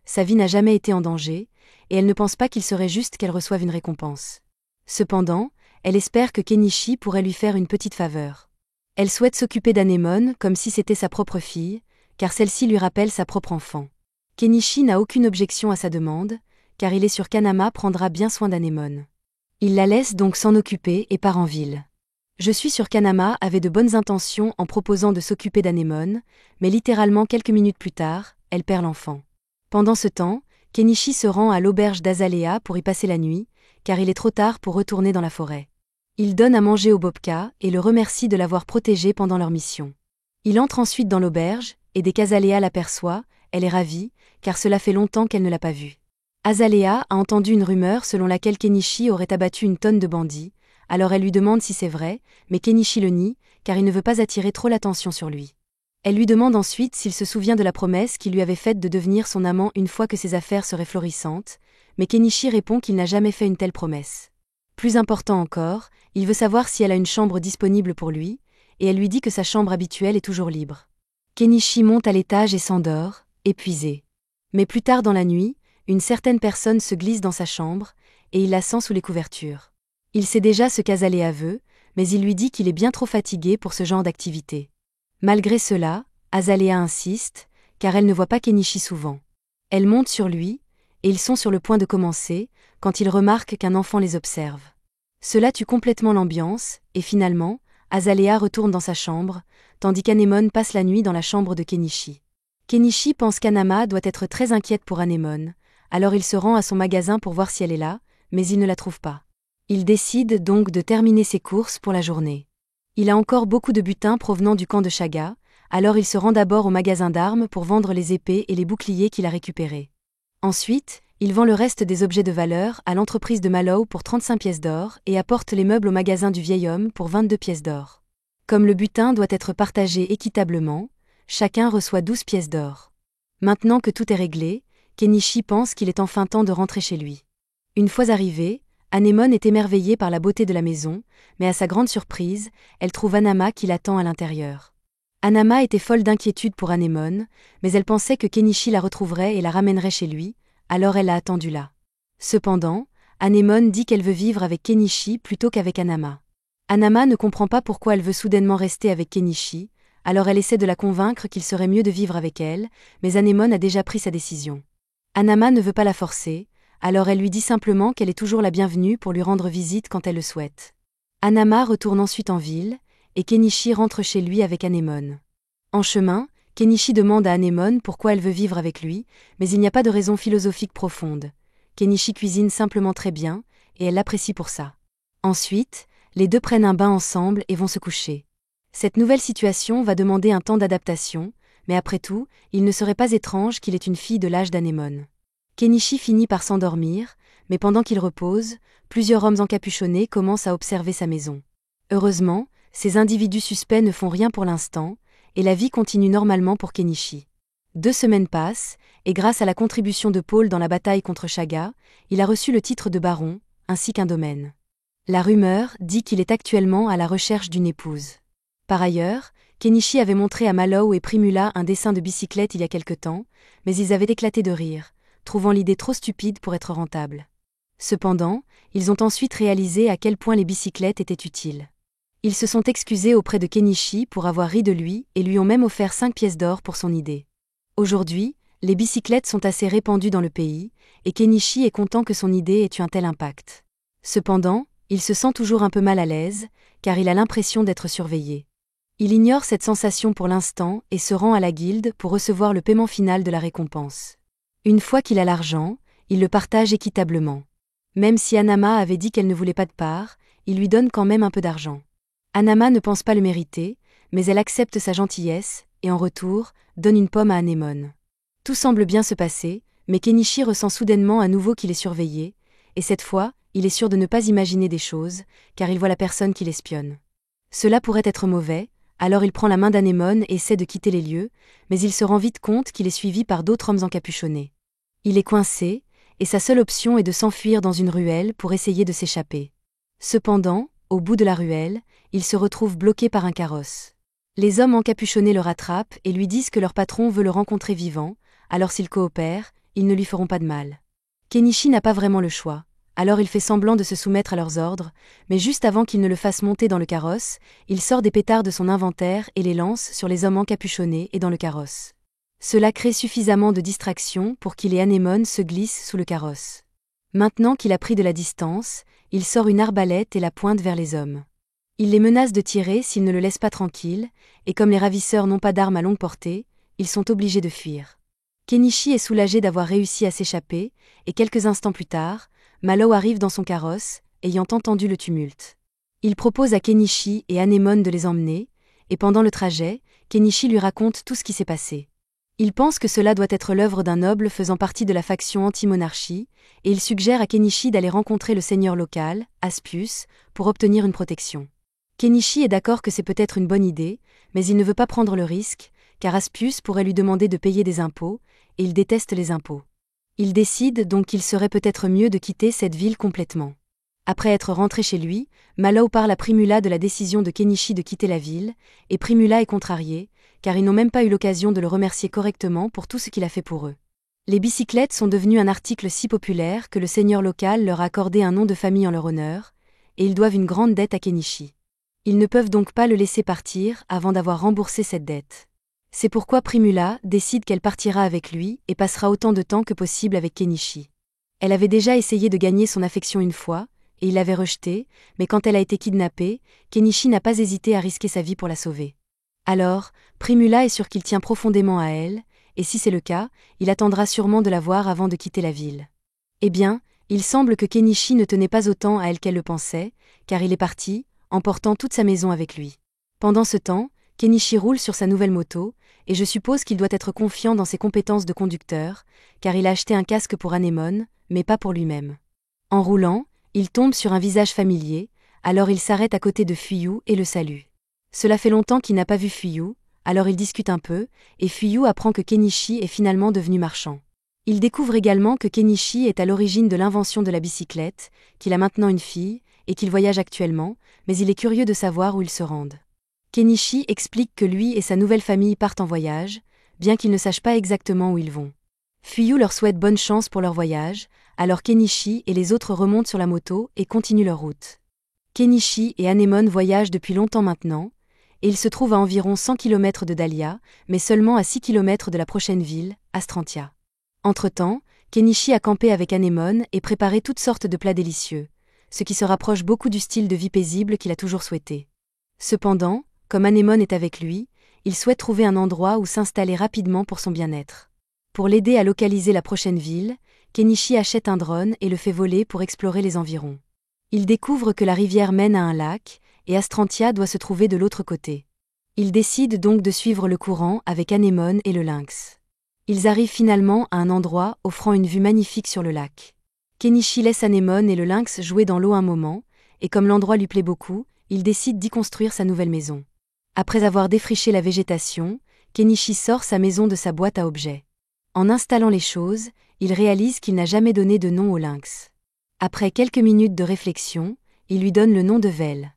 Sa vie n'a jamais été en danger, et elle ne pense pas qu'il serait juste qu'elle reçoive une récompense. Cependant, elle espère que Kenichi pourrait lui faire une petite faveur. Elle souhaite s'occuper d'Anémone comme si c'était sa propre fille, car celle-ci lui rappelle sa propre enfant. Kenichi n'a aucune objection à sa demande, car il est sûr qu'Anama prendra bien soin d'Anémone. Il la laisse donc s'en occuper et part en ville. Je suis sûr qu'Anama avait de bonnes intentions en proposant de s'occuper d'Anémone, mais littéralement quelques minutes plus tard, elle perd l'enfant. Pendant ce temps, Kenichi se rend à l'auberge d'Azalea pour y passer la nuit, car il est trop tard pour retourner dans la forêt. Il donne à manger au Bobka et le remercie de l'avoir protégé pendant leur mission. Il entre ensuite dans l'auberge, et dès qu'Azalea l'aperçoit, elle est ravie, car cela fait longtemps qu'elle ne l'a pas vu. Azalea a entendu une rumeur selon laquelle Kenichi aurait abattu une tonne de bandits, alors elle lui demande si c'est vrai, mais Kenichi le nie, car il ne veut pas attirer trop l'attention sur lui. Elle lui demande ensuite s'il se souvient de la promesse qu'il lui avait faite de devenir son amant une fois que ses affaires seraient florissantes, mais Kenichi répond qu'il n'a jamais fait une telle promesse. Plus important encore, il veut savoir si elle a une chambre disponible pour lui, et elle lui dit que sa chambre habituelle est toujours libre. Kenichi monte à l'étage et s'endort, épuisé. Mais plus tard dans la nuit, une certaine personne se glisse dans sa chambre, et il la sent sous les couvertures. Il sait déjà ce qu'Azalea veut, mais il lui dit qu'il est bien trop fatigué pour ce genre d'activité. Malgré cela, Azalea insiste, car elle ne voit pas Kenichi souvent. Elle monte sur lui, et ils sont sur le point de commencer, quand ils remarquent qu'un enfant les observe. Cela tue complètement l'ambiance, et finalement, Azalea retourne dans sa chambre, tandis qu'Anemone passe la nuit dans la chambre de Kenichi. Kenichi pense qu'Anama doit être très inquiète pour Anemone, alors il se rend à son magasin pour voir si elle est là, mais il ne la trouve pas. Il décide donc de terminer ses courses pour la journée. Il a encore beaucoup de butin provenant du camp de Shaga, alors il se rend d'abord au magasin d'armes pour vendre les épées et les boucliers qu'il a récupérés. Ensuite, il vend le reste des objets de valeur à l'entreprise de Mallow pour 35 pièces d'or et apporte les meubles au magasin du vieil homme pour 22 pièces d'or. Comme le butin doit être partagé équitablement, chacun reçoit 12 pièces d'or. Maintenant que tout est réglé, Kenichi pense qu'il est enfin temps de rentrer chez lui. Une fois arrivé, Anemone est émerveillée par la beauté de la maison, mais à sa grande surprise, elle trouve Anama qui l'attend à l'intérieur. Anama était folle d'inquiétude pour Anemone, mais elle pensait que Kenichi la retrouverait et la ramènerait chez lui, alors elle l'a attendu là. Cependant, Anemone dit qu'elle veut vivre avec Kenichi plutôt qu'avec Anama. Anama ne comprend pas pourquoi elle veut soudainement rester avec Kenichi, alors elle essaie de la convaincre qu'il serait mieux de vivre avec elle, mais Anemone a déjà pris sa décision. Anama ne veut pas la forcer, alors elle lui dit simplement qu'elle est toujours la bienvenue pour lui rendre visite quand elle le souhaite. Anama retourne ensuite en ville, et Kenichi rentre chez lui avec Anemone. En chemin, Kenichi demande à Anemone pourquoi elle veut vivre avec lui, mais il n'y a pas de raison philosophique profonde. Kenichi cuisine simplement très bien, et elle l'apprécie pour ça. Ensuite, les deux prennent un bain ensemble et vont se coucher. Cette nouvelle situation va demander un temps d'adaptation, mais après tout, il ne serait pas étrange qu'il ait une fille de l'âge d'Anemone. Kenichi finit par s'endormir, mais pendant qu'il repose, plusieurs hommes encapuchonnés commencent à observer sa maison. Heureusement, ces individus suspects ne font rien pour l'instant, et la vie continue normalement pour Kenichi. 2 semaines passent, et grâce à la contribution de Paul dans la bataille contre Shaga, il a reçu le titre de baron, ainsi qu'un domaine. La rumeur dit qu'il est actuellement à la recherche d'une épouse. Par ailleurs, Kenichi avait montré à Mallow et Primula un dessin de bicyclette il y a quelque temps, mais ils avaient éclaté de rire, trouvant l'idée trop stupide pour être rentable. Cependant, ils ont ensuite réalisé à quel point les bicyclettes étaient utiles. Ils se sont excusés auprès de Kenichi pour avoir ri de lui et lui ont même offert 5 pièces d'or pour son idée. Aujourd'hui, les bicyclettes sont assez répandues dans le pays, et Kenichi est content que son idée ait eu un tel impact. Cependant, il se sent toujours un peu mal à l'aise, car il a l'impression d'être surveillé. Il ignore cette sensation pour l'instant et se rend à la guilde pour recevoir le paiement final de la récompense. Une fois qu'il a l'argent, il le partage équitablement. Même si Anama avait dit qu'elle ne voulait pas de part, il lui donne quand même un peu d'argent. Anama ne pense pas le mériter, mais elle accepte sa gentillesse, et en retour, donne une pomme à Anemone. Tout semble bien se passer, mais Kenichi ressent soudainement à nouveau qu'il est surveillé, et cette fois, il est sûr de ne pas imaginer des choses, car il voit la personne qui l'espionne. Cela pourrait être mauvais, alors il prend la main d'Anemone et essaie de quitter les lieux, mais il se rend vite compte qu'il est suivi par d'autres hommes encapuchonnés. Il est coincé, et sa seule option est de s'enfuir dans une ruelle pour essayer de s'échapper. Cependant, au bout de la ruelle, il se retrouve bloqué par un carrosse. Les hommes encapuchonnés le rattrapent et lui disent que leur patron veut le rencontrer vivant, alors s'ils coopèrent, ils ne lui feront pas de mal. Kenichi n'a pas vraiment le choix, alors il fait semblant de se soumettre à leurs ordres, mais juste avant qu'il ne le fasse monter dans le carrosse, il sort des pétards de son inventaire et les lance sur les hommes encapuchonnés et dans le carrosse. Cela crée suffisamment de distraction pour qu'il et Anemone se glissent sous le carrosse. Maintenant qu'il a pris de la distance, il sort une arbalète et la pointe vers les hommes. Il les menace de tirer s'ils ne le laissent pas tranquille, et comme les ravisseurs n'ont pas d'armes à longue portée, ils sont obligés de fuir. Kenichi est soulagé d'avoir réussi à s'échapper, et quelques instants plus tard, Mallow arrive dans son carrosse, ayant entendu le tumulte. Il propose à Kenichi et Anemone de les emmener, et pendant le trajet, Kenichi lui raconte tout ce qui s'est passé. Il pense que cela doit être l'œuvre d'un noble faisant partie de la faction anti-monarchie, et il suggère à Kenichi d'aller rencontrer le seigneur local, Aspius, pour obtenir une protection. Kenichi est d'accord que c'est peut-être une bonne idée, mais il ne veut pas prendre le risque, car Aspius pourrait lui demander de payer des impôts, et il déteste les impôts. Il décide donc qu'il serait peut-être mieux de quitter cette ville complètement. Après être rentré chez lui, Mallow parle à Primula de la décision de Kenichi de quitter la ville, et Primula est contrarié, car ils n'ont même pas eu l'occasion de le remercier correctement pour tout ce qu'il a fait pour eux. Les bicyclettes sont devenues un article si populaire que le seigneur local leur a accordé un nom de famille en leur honneur, et ils doivent une grande dette à Kenichi. Ils ne peuvent donc pas le laisser partir avant d'avoir remboursé cette dette. C'est pourquoi Primula décide qu'elle partira avec lui et passera autant de temps que possible avec Kenichi. Elle avait déjà essayé de gagner son affection une fois, et il l'avait rejetée, mais quand elle a été kidnappée, Kenichi n'a pas hésité à risquer sa vie pour la sauver. Alors, Primula est sûr qu'il tient profondément à elle, et si c'est le cas, il attendra sûrement de la voir avant de quitter la ville. Eh bien, il semble que Kenichi ne tenait pas autant à elle qu'elle le pensait, car il est parti, emportant toute sa maison avec lui. Pendant ce temps, Kenichi roule sur sa nouvelle moto, et je suppose qu'il doit être confiant dans ses compétences de conducteur, car il a acheté un casque pour Anémone, mais pas pour lui-même. En roulant, il tombe sur un visage familier, alors il s'arrête à côté de Fuyu et le salue. Cela fait longtemps qu'il n'a pas vu Fuyu, alors il discute un peu, et Fuyu apprend que Kenichi est finalement devenu marchand. Il découvre également que Kenichi est à l'origine de l'invention de la bicyclette, qu'il a maintenant une fille, et qu'il voyage actuellement, mais il est curieux de savoir où ils se rendent. Kenichi explique que lui et sa nouvelle famille partent en voyage, bien qu'ils ne sachent pas exactement où ils vont. Fuyu leur souhaite bonne chance pour leur voyage, alors Kenichi et les autres remontent sur la moto et continuent leur route. Kenichi et Anémone voyagent depuis longtemps maintenant, et ils se trouvent à environ 100 km de Dahlia, mais seulement à 6 km de la prochaine ville, Astrantia. Entre-temps, Kenichi a campé avec Anémone et préparé toutes sortes de plats délicieux, ce qui se rapproche beaucoup du style de vie paisible qu'il a toujours souhaité. Cependant, comme Anémone est avec lui, il souhaite trouver un endroit où s'installer rapidement pour son bien-être. Pour l'aider à localiser la prochaine ville, Kenichi achète un drone et le fait voler pour explorer les environs. Il découvre que la rivière mène à un lac, et Astrantia doit se trouver de l'autre côté. Il décide donc de suivre le courant avec Anémone et le lynx. Ils arrivent finalement à un endroit offrant une vue magnifique sur le lac. Kenichi laisse Anémone et le lynx jouer dans l'eau un moment, et comme l'endroit lui plaît beaucoup, il décide d'y construire sa nouvelle maison. Après avoir défriché la végétation, Kenichi sort sa maison de sa boîte à objets. En installant les choses, il réalise qu'il n'a jamais donné de nom au lynx. Après quelques minutes de réflexion, il lui donne le nom de Vel.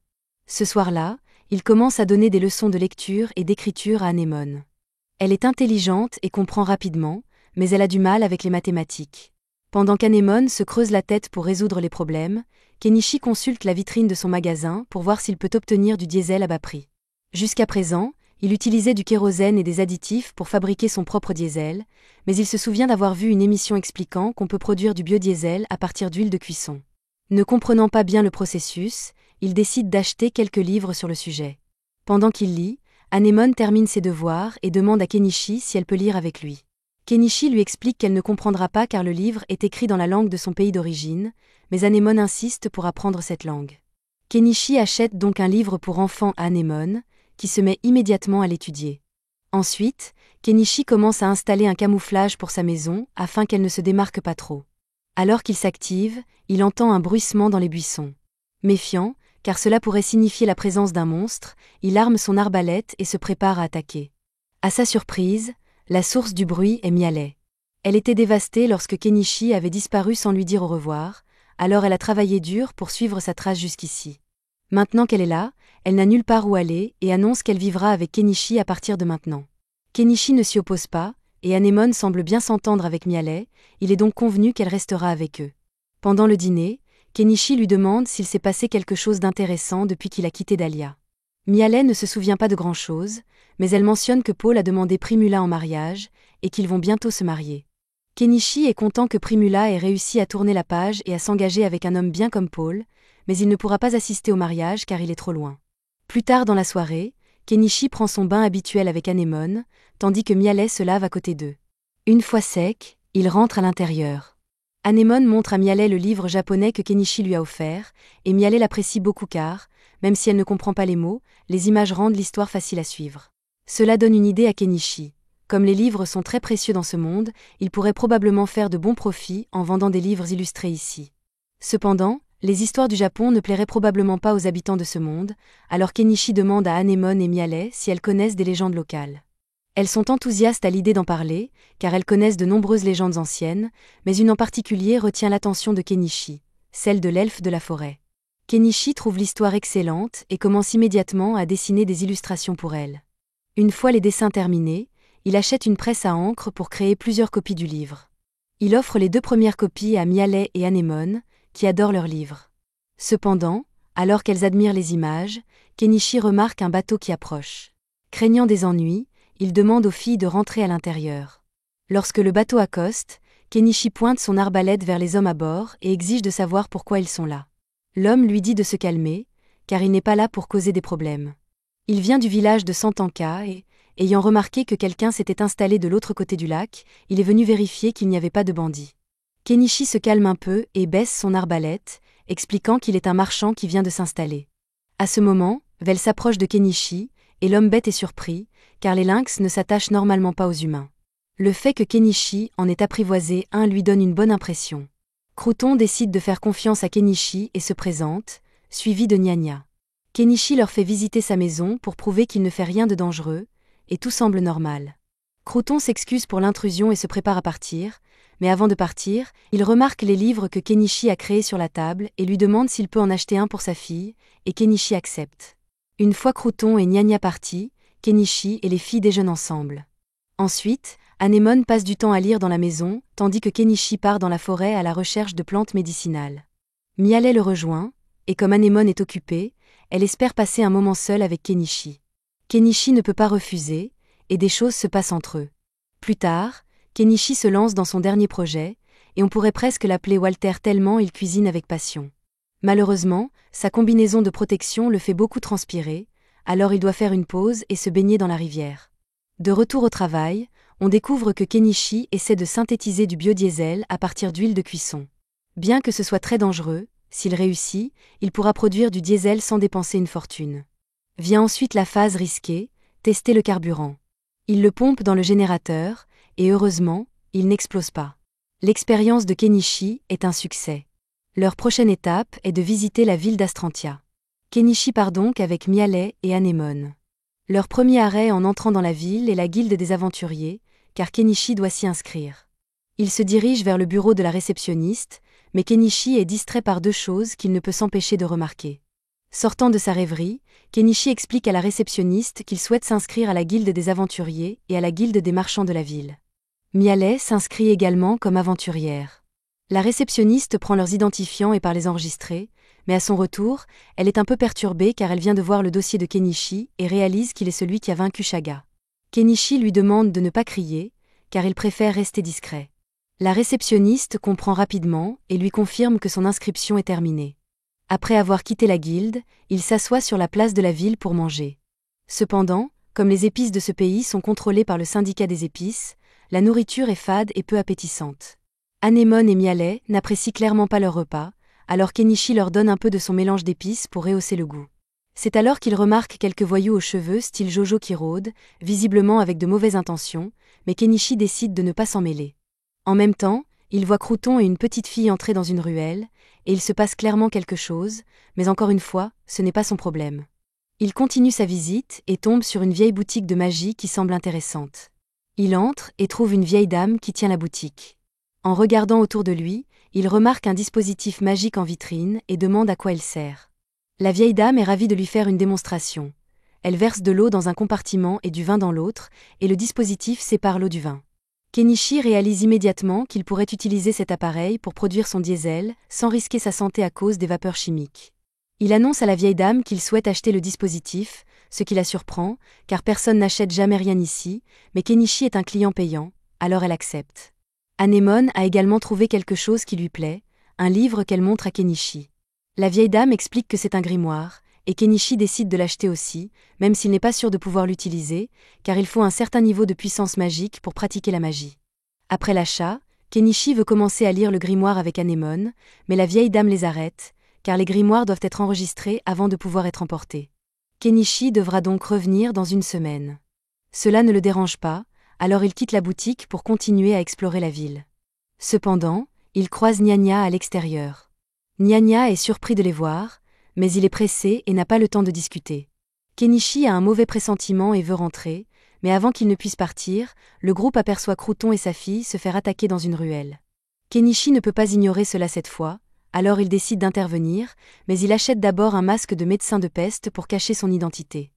Ce soir-là, il commence à donner des leçons de lecture et d'écriture à Anémone. Elle est intelligente et comprend rapidement, mais elle a du mal avec les mathématiques. Pendant qu'Anémone se creuse la tête pour résoudre les problèmes, Kenichi consulte la vitrine de son magasin pour voir s'il peut obtenir du diesel à bas prix. Jusqu'à présent, il utilisait du kérosène et des additifs pour fabriquer son propre diesel, mais il se souvient d'avoir vu une émission expliquant qu'on peut produire du biodiesel à partir d'huile de cuisson. Ne comprenant pas bien le processus, il décide d'acheter quelques livres sur le sujet. Pendant qu'il lit, Anémone termine ses devoirs et demande à Kenichi si elle peut lire avec lui. Kenichi lui explique qu'elle ne comprendra pas car le livre est écrit dans la langue de son pays d'origine, mais Anémone insiste pour apprendre cette langue. Kenichi achète donc un livre pour enfants à Anémone, qui se met immédiatement à l'étudier. Ensuite, Kenichi commence à installer un camouflage pour sa maison afin qu'elle ne se démarque pas trop. Alors qu'il s'active, il entend un bruissement dans les buissons. Méfiant, car cela pourrait signifier la présence d'un monstre, il arme son arbalète et se prépare à attaquer. À sa surprise, la source du bruit est Mialet. Elle était dévastée lorsque Kenichi avait disparu sans lui dire au revoir, alors elle a travaillé dur pour suivre sa trace jusqu'ici. Maintenant qu'elle est là, elle n'a nulle part où aller et annonce qu'elle vivra avec Kenichi à partir de maintenant. Kenichi ne s'y oppose pas, et Anémone semble bien s'entendre avec Mialet, il est donc convenu qu'elle restera avec eux. Pendant le dîner, Kenichi lui demande s'il s'est passé quelque chose d'intéressant depuis qu'il a quitté Dahlia. Mialet ne se souvient pas de grand-chose, mais elle mentionne que Paul a demandé Primula en mariage, et qu'ils vont bientôt se marier. Kenichi est content que Primula ait réussi à tourner la page et à s'engager avec un homme bien comme Paul, mais il ne pourra pas assister au mariage car il est trop loin. Plus tard dans la soirée, Kenichi prend son bain habituel avec Anémone, tandis que Mialet se lave à côté d'eux. Une fois sec, il rentre à l'intérieur. Anémone montre à Mialet le livre japonais que Kenichi lui a offert, et Mialet l'apprécie beaucoup car, même si elle ne comprend pas les mots, les images rendent l'histoire facile à suivre. Cela donne une idée à Kenichi. Comme les livres sont très précieux dans ce monde, il pourrait probablement faire de bons profits en vendant des livres illustrés ici. Cependant, les histoires du Japon ne plairaient probablement pas aux habitants de ce monde, alors Kenichi demande à Anemone et Mialet si elles connaissent des légendes locales. Elles sont enthousiastes à l'idée d'en parler, car elles connaissent de nombreuses légendes anciennes, mais une en particulier retient l'attention de Kenichi, celle de l'elfe de la forêt. Kenichi trouve l'histoire excellente et commence immédiatement à dessiner des illustrations pour elle. Une fois les dessins terminés, il achète une presse à encre pour créer plusieurs copies du livre. Il offre les 2 premières copies à Mialet et Anemone, qui adorent leurs livres. Cependant, alors qu'elles admirent les images, Kenichi remarque un bateau qui approche. Craignant des ennuis, il demande aux filles de rentrer à l'intérieur. Lorsque le bateau accoste, Kenichi pointe son arbalète vers les hommes à bord et exige de savoir pourquoi ils sont là. L'homme lui dit de se calmer, car il n'est pas là pour causer des problèmes. Il vient du village de Santanka et, ayant remarqué que quelqu'un s'était installé de l'autre côté du lac, il est venu vérifier qu'il n'y avait pas de bandits. Kenichi se calme un peu et baisse son arbalète, expliquant qu'il est un marchand qui vient de s'installer. À ce moment, Vel s'approche de Kenichi, et l'homme bête est surpris, car les lynx ne s'attachent normalement pas aux humains. Le fait que Kenichi en ait apprivoisé un lui donne une bonne impression. Crouton décide de faire confiance à Kenichi et se présente, suivi de Nya-Nya. Kenichi leur fait visiter sa maison pour prouver qu'il ne fait rien de dangereux, et tout semble normal. Crouton s'excuse pour l'intrusion et se prépare à partir, mais avant de partir, il remarque les livres que Kenichi a créés sur la table et lui demande s'il peut en acheter un pour sa fille, et Kenichi accepte. Une fois Crouton et Nya-Nya partis, Kenichi et les filles déjeunent ensemble. Ensuite, Anemone passe du temps à lire dans la maison, tandis que Kenichi part dans la forêt à la recherche de plantes médicinales. Mialet le rejoint, et comme Anemone est occupée, elle espère passer un moment seule avec Kenichi. Kenichi ne peut pas refuser, et des choses se passent entre eux. Plus tard, Kenichi se lance dans son dernier projet, et on pourrait presque l'appeler Walter tellement il cuisine avec passion. Malheureusement, sa combinaison de protection le fait beaucoup transpirer, alors il doit faire une pause et se baigner dans la rivière. De retour au travail, on découvre que Kenichi essaie de synthétiser du biodiesel à partir d'huile de cuisson. Bien que ce soit très dangereux, s'il réussit, il pourra produire du diesel sans dépenser une fortune. Vient ensuite la phase risquée, tester le carburant. Il le pompe dans le générateur, et heureusement, il n'explose pas. L'expérience de Kenichi est un succès. Leur prochaine étape est de visiter la ville d'Astrantia. Kenichi part donc avec Mialet et Anemone. Leur premier arrêt en entrant dans la ville est la guilde des aventuriers, car Kenichi doit s'y inscrire. Il se dirige vers le bureau de la réceptionniste, mais Kenichi est distrait par 2 choses qu'il ne peut s'empêcher de remarquer. Sortant de sa rêverie, Kenichi explique à la réceptionniste qu'il souhaite s'inscrire à la guilde des aventuriers et à la guilde des marchands de la ville. Mialet s'inscrit également comme aventurière. La réceptionniste prend leurs identifiants et part les enregistrer, mais à son retour, elle est un peu perturbée car elle vient de voir le dossier de Kenichi et réalise qu'il est celui qui a vaincu Shaga. Kenichi lui demande de ne pas crier, car il préfère rester discret. La réceptionniste comprend rapidement et lui confirme que son inscription est terminée. Après avoir quitté la guilde, il s'assoit sur la place de la ville pour manger. Cependant, comme les épices de ce pays sont contrôlées par le syndicat des épices, la nourriture est fade et peu appétissante. Anemone et Mialet n'apprécient clairement pas leur repas, alors Kenichi leur donne un peu de son mélange d'épices pour rehausser le goût. C'est alors qu'il remarque quelques voyous aux cheveux style Jojo qui rôdent, visiblement avec de mauvaises intentions, mais Kenichi décide de ne pas s'en mêler. En même temps, il voit Crouton et une petite fille entrer dans une ruelle, et il se passe clairement quelque chose, mais encore une fois, ce n'est pas son problème. Il continue sa visite et tombe sur une vieille boutique de magie qui semble intéressante. Il entre et trouve une vieille dame qui tient la boutique. En regardant autour de lui, il remarque un dispositif magique en vitrine et demande à quoi il sert. La vieille dame est ravie de lui faire une démonstration. Elle verse de l'eau dans un compartiment et du vin dans l'autre, et le dispositif sépare l'eau du vin. Kenichi réalise immédiatement qu'il pourrait utiliser cet appareil pour produire son diesel, sans risquer sa santé à cause des vapeurs chimiques. Il annonce à la vieille dame qu'il souhaite acheter le dispositif, ce qui la surprend, car personne n'achète jamais rien ici, mais Kenichi est un client payant, alors elle accepte. Anemone a également trouvé quelque chose qui lui plaît, un livre qu'elle montre à Kenichi. La vieille dame explique que c'est un grimoire, et Kenichi décide de l'acheter aussi, même s'il n'est pas sûr de pouvoir l'utiliser, car il faut un certain niveau de puissance magique pour pratiquer la magie. Après l'achat, Kenichi veut commencer à lire le grimoire avec Anemone, mais la vieille dame les arrête, car les grimoires doivent être enregistrés avant de pouvoir être emportés. Kenichi devra donc revenir dans une semaine. Cela ne le dérange pas, alors il quitte la boutique pour continuer à explorer la ville. Cependant, il croise Nya à l'extérieur. Nya est surpris de les voir, mais il est pressé et n'a pas le temps de discuter. Kenichi a un mauvais pressentiment et veut rentrer, mais avant qu'il ne puisse partir, le groupe aperçoit Crouton et sa fille se faire attaquer dans une ruelle. Kenichi ne peut pas ignorer cela cette fois, alors il décide d'intervenir, mais il achète d'abord un masque de médecin de peste pour cacher son identité.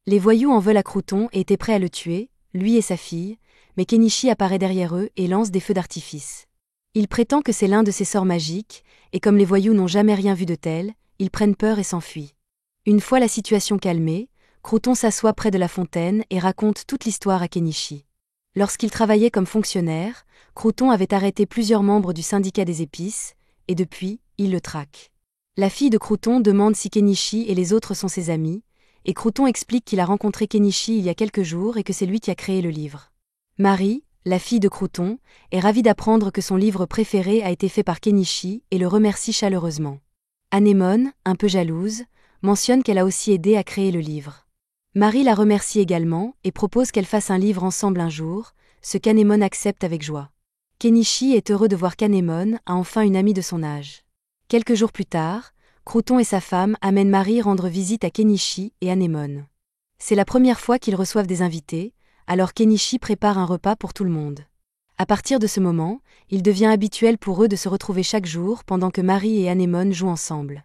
Les voyous en veulent à Crouton et étaient prêts à le tuer, lui et sa fille, mais Kenichi apparaît derrière eux et lance des feux d'artifice. Il prétend que c'est l'un de ses sorts magiques, et comme les voyous n'ont jamais rien vu de tel, ils prennent peur et s'enfuient. Une fois la situation calmée, Crouton s'assoit près de la fontaine et raconte toute l'histoire à Kenichi. Lorsqu'il travaillait comme fonctionnaire, Crouton avait arrêté plusieurs membres du syndicat des épices, et depuis, il le traque. La fille de Crouton demande si Kenichi et les autres sont ses amis, et Crouton explique qu'il a rencontré Kenichi il y a quelques jours et que c'est lui qui a créé le livre. Marie, la fille de Crouton, est ravie d'apprendre que son livre préféré a été fait par Kenichi et le remercie chaleureusement. Anémone, un peu jalouse, mentionne qu'elle a aussi aidé à créer le livre. Marie la remercie également et propose qu'elle fasse un livre ensemble un jour, ce qu'Anémone accepte avec joie. Kenichi est heureux de voir qu'Anémone a enfin une amie de son âge. Quelques jours plus tard, Crouton et sa femme amènent Marie rendre visite à Kenichi et Anémone. C'est la première fois qu'ils reçoivent des invités, alors Kenichi prépare un repas pour tout le monde. À partir de ce moment, il devient habituel pour eux de se retrouver chaque jour pendant que Marie et Anémone jouent ensemble.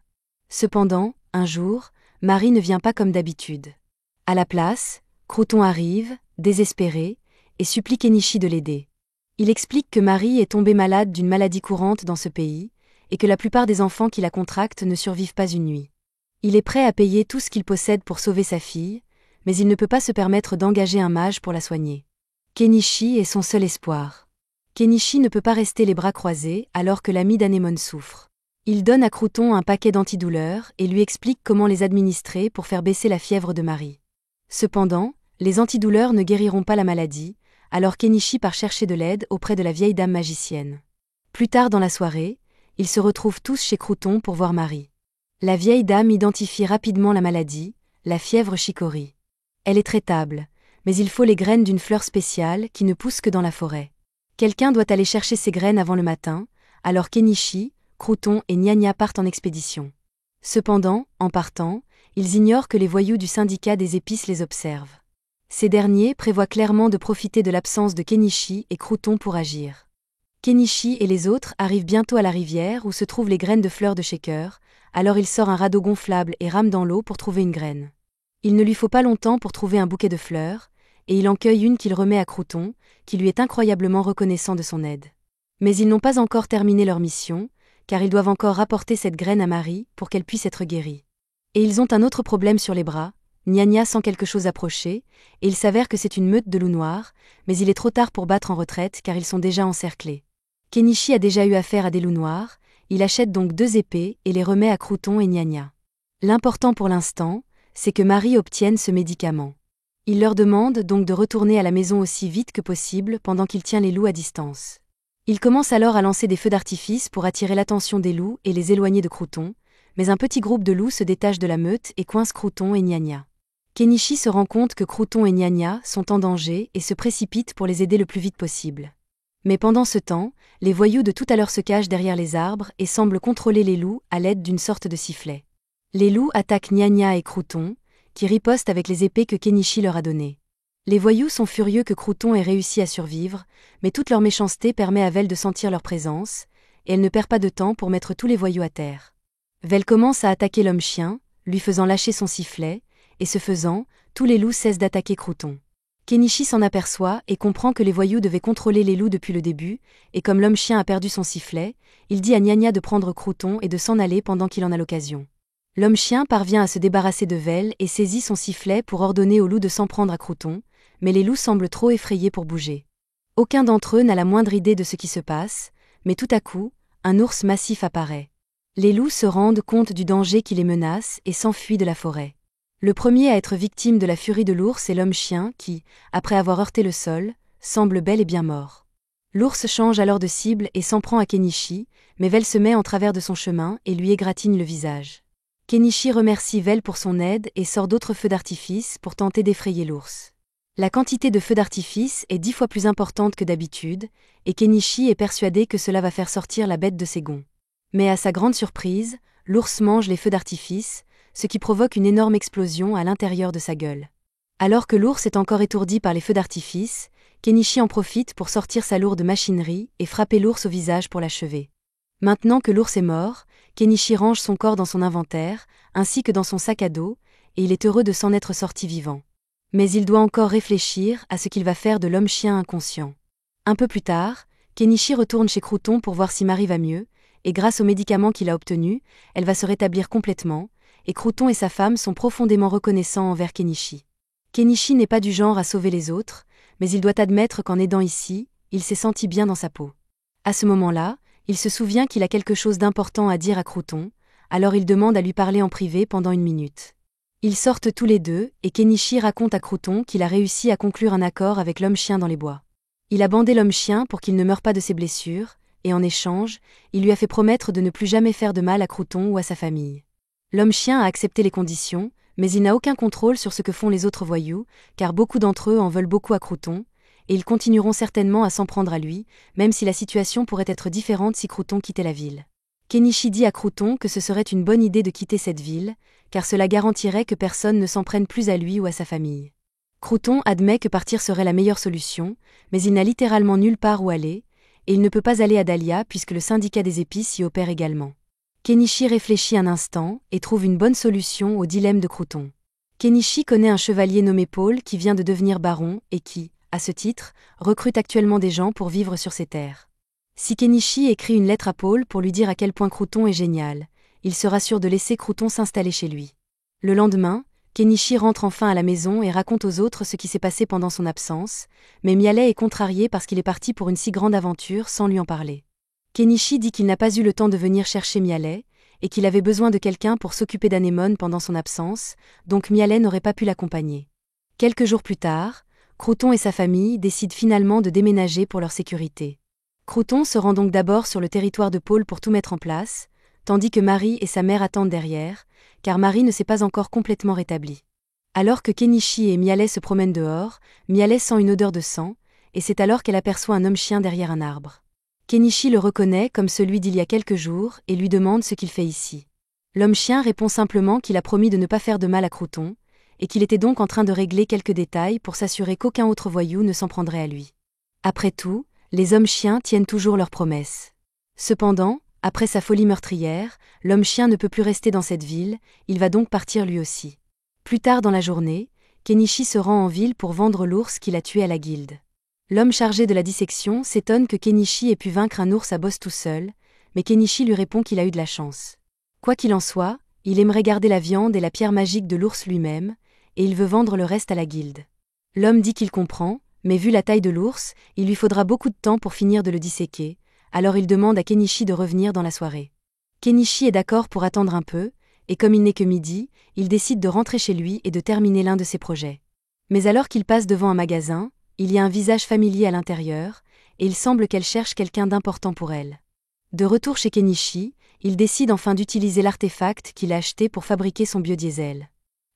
Cependant, un jour, Marie ne vient pas comme d'habitude. À la place, Crouton arrive, désespéré, et supplie Kenichi de l'aider. Il explique que Marie est tombée malade d'une maladie courante dans ce pays, et que la plupart des enfants qui la contractent ne survivent pas une nuit. Il est prêt à payer tout ce qu'il possède pour sauver sa fille, mais il ne peut pas se permettre d'engager un mage pour la soigner. Kenichi est son seul espoir. Kenichi ne peut pas rester les bras croisés alors que l'ami d'Anémone souffre. Il donne à Crouton un paquet d'antidouleurs et lui explique comment les administrer pour faire baisser la fièvre de Marie. Cependant, les antidouleurs ne guériront pas la maladie, alors Kenichi part chercher de l'aide auprès de la vieille dame magicienne. Plus tard dans la soirée, ils se retrouvent tous chez Crouton pour voir Marie. La vieille dame identifie rapidement la maladie, la fièvre chicory. Elle est traitable, mais il faut les graines d'une fleur spéciale qui ne pousse que dans la forêt. Quelqu'un doit aller chercher ces graines avant le matin, alors Kenichi, Crouton et Nya partent en expédition. Cependant, en partant, ils ignorent que les voyous du syndicat des épices les observent. Ces derniers prévoient clairement de profiter de l'absence de Kenichi et Crouton pour agir. Kenichi et les autres arrivent bientôt à la rivière où se trouvent les graines de fleurs de shaker, alors il sort un radeau gonflable et rame dans l'eau pour trouver une graine. Il ne lui faut pas longtemps pour trouver un bouquet de fleurs, et il en cueille une qu'il remet à Crouton, qui lui est incroyablement reconnaissant de son aide. Mais ils n'ont pas encore terminé leur mission, car ils doivent encore rapporter cette graine à Marie pour qu'elle puisse être guérie. Et ils ont un autre problème sur les bras, Nya sent quelque chose approcher, et il s'avère que c'est une meute de loups noirs, mais il est trop tard pour battre en retraite car ils sont déjà encerclés. Kenichi a déjà eu affaire à des loups noirs, il achète donc 2 épées et les remet à Crouton et Nya. L'important pour l'instant, c'est que Marie obtienne ce médicament. Il leur demande donc de retourner à la maison aussi vite que possible pendant qu'il tient les loups à distance. Il commence alors à lancer des feux d'artifice pour attirer l'attention des loups et les éloigner de Crouton, mais un petit groupe de loups se détache de la meute et coince Crouton et Nya. Kenichi se rend compte que Crouton et Nya sont en danger et se précipite pour les aider le plus vite possible. Mais pendant ce temps, les voyous de tout à l'heure se cachent derrière les arbres et semblent contrôler les loups à l'aide d'une sorte de sifflet. Les loups attaquent Nya et Crouton, qui ripostent avec les épées que Kenichi leur a données. Les voyous sont furieux que Crouton ait réussi à survivre, mais toute leur méchanceté permet à Vel de sentir leur présence, et elle ne perd pas de temps pour mettre tous les voyous à terre. Vel commence à attaquer l'homme-chien, lui faisant lâcher son sifflet, et ce faisant, tous les loups cessent d'attaquer Crouton. Kenichi s'en aperçoit et comprend que les voyous devaient contrôler les loups depuis le début, et comme l'homme-chien a perdu son sifflet, il dit à Nya de prendre Crouton et de s'en aller pendant qu'il en a l'occasion. L'homme-chien parvient à se débarrasser de Vel et saisit son sifflet pour ordonner aux loups de s'en prendre à Crouton, mais les loups semblent trop effrayés pour bouger. Aucun d'entre eux n'a la moindre idée de ce qui se passe, mais tout à coup, un ours massif apparaît. Les loups se rendent compte du danger qui les menace et s'enfuient de la forêt. Le premier à être victime de la furie de l'ours est l'homme-chien qui, après avoir heurté le sol, semble bel et bien mort. L'ours change alors de cible et s'en prend à Kenichi, mais Vel se met en travers de son chemin et lui égratigne le visage. Kenichi remercie Vel pour son aide et sort d'autres feux d'artifice pour tenter d'effrayer l'ours. La quantité de feux d'artifice est 10 fois plus importante que d'habitude, et Kenichi est persuadé que cela va faire sortir la bête de ses gonds. Mais à sa grande surprise, l'ours mange les feux d'artifice, ce qui provoque une énorme explosion à l'intérieur de sa gueule. Alors que l'ours est encore étourdi par les feux d'artifice, Kenichi en profite pour sortir sa lourde machinerie et frapper l'ours au visage pour l'achever. Maintenant que l'ours est mort, Kenichi range son corps dans son inventaire, ainsi que dans son sac à dos, et il est heureux de s'en être sorti vivant. Mais il doit encore réfléchir à ce qu'il va faire de l'homme-chien inconscient. Un peu plus tard, Kenichi retourne chez Crouton pour voir si Marie va mieux, et grâce aux médicaments qu'il a obtenus, elle va se rétablir complètement, et Crouton et sa femme sont profondément reconnaissants envers Kenichi. Kenichi n'est pas du genre à sauver les autres, mais il doit admettre qu'en aidant ici, il s'est senti bien dans sa peau. À ce moment-là, il se souvient qu'il a quelque chose d'important à dire à Crouton, alors il demande à lui parler en privé pendant 1 minute. Ils sortent tous les deux, et Kenichi raconte à Crouton qu'il a réussi à conclure un accord avec l'homme-chien dans les bois. Il a bandé l'homme-chien pour qu'il ne meure pas de ses blessures, et en échange, il lui a fait promettre de ne plus jamais faire de mal à Crouton ou à sa famille. L'homme-chien a accepté les conditions, mais il n'a aucun contrôle sur ce que font les autres voyous, car beaucoup d'entre eux en veulent beaucoup à Crouton, et ils continueront certainement à s'en prendre à lui, même si la situation pourrait être différente si Crouton quittait la ville. Kenichi dit à Crouton que ce serait une bonne idée de quitter cette ville, car cela garantirait que personne ne s'en prenne plus à lui ou à sa famille. Crouton admet que partir serait la meilleure solution, mais il n'a littéralement nulle part où aller, et il ne peut pas aller à Dahlia puisque le syndicat des épices y opère également. Kenichi réfléchit un instant et trouve une bonne solution au dilemme de Crouton. Kenichi connaît un chevalier nommé Paul qui vient de devenir baron et qui, à ce titre, recrute actuellement des gens pour vivre sur ses terres. Si Kenichi écrit une lettre à Paul pour lui dire à quel point Crouton est génial, il sera sûr de laisser Crouton s'installer chez lui. Le lendemain, Kenichi rentre enfin à la maison et raconte aux autres ce qui s'est passé pendant son absence, mais Mialet est contrarié parce qu'il est parti pour une si grande aventure sans lui en parler. Kenichi dit qu'il n'a pas eu le temps de venir chercher Mialet, et qu'il avait besoin de quelqu'un pour s'occuper d'Anémone pendant son absence, donc Mialet n'aurait pas pu l'accompagner. Quelques jours plus tard, Crouton et sa famille décident finalement de déménager pour leur sécurité. Crouton se rend donc d'abord sur le territoire de Paul pour tout mettre en place, tandis que Marie et sa mère attendent derrière, car Marie ne s'est pas encore complètement rétablie. Alors que Kenichi et Mialet se promènent dehors, Mialet sent une odeur de sang, et c'est alors qu'elle aperçoit un homme-chien derrière un arbre. Kenichi le reconnaît comme celui d'il y a quelques jours et lui demande ce qu'il fait ici. L'homme-chien répond simplement qu'il a promis de ne pas faire de mal à Crouton, et qu'il était donc en train de régler quelques détails pour s'assurer qu'aucun autre voyou ne s'en prendrait à lui. Après tout, les hommes-chiens tiennent toujours leurs promesses. Cependant, après sa folie meurtrière, l'homme-chien ne peut plus rester dans cette ville, il va donc partir lui aussi. Plus tard dans la journée, Kenichi se rend en ville pour vendre l'ours qu'il a tué à la guilde. L'homme chargé de la dissection s'étonne que Kenichi ait pu vaincre un ours à bosse tout seul, mais Kenichi lui répond qu'il a eu de la chance. Quoi qu'il en soit, il aimerait garder la viande et la pierre magique de l'ours lui-même, et il veut vendre le reste à la guilde. L'homme dit qu'il comprend, mais vu la taille de l'ours, il lui faudra beaucoup de temps pour finir de le disséquer, alors il demande à Kenichi de revenir dans la soirée. Kenichi est d'accord pour attendre un peu, et comme il n'est que midi, il décide de rentrer chez lui et de terminer l'un de ses projets. Mais alors qu'il passe devant un magasin, il y a un visage familier à l'intérieur, et il semble qu'elle cherche quelqu'un d'important pour elle. De retour chez Kenichi, il décide enfin d'utiliser l'artefact qu'il a acheté pour fabriquer son biodiesel.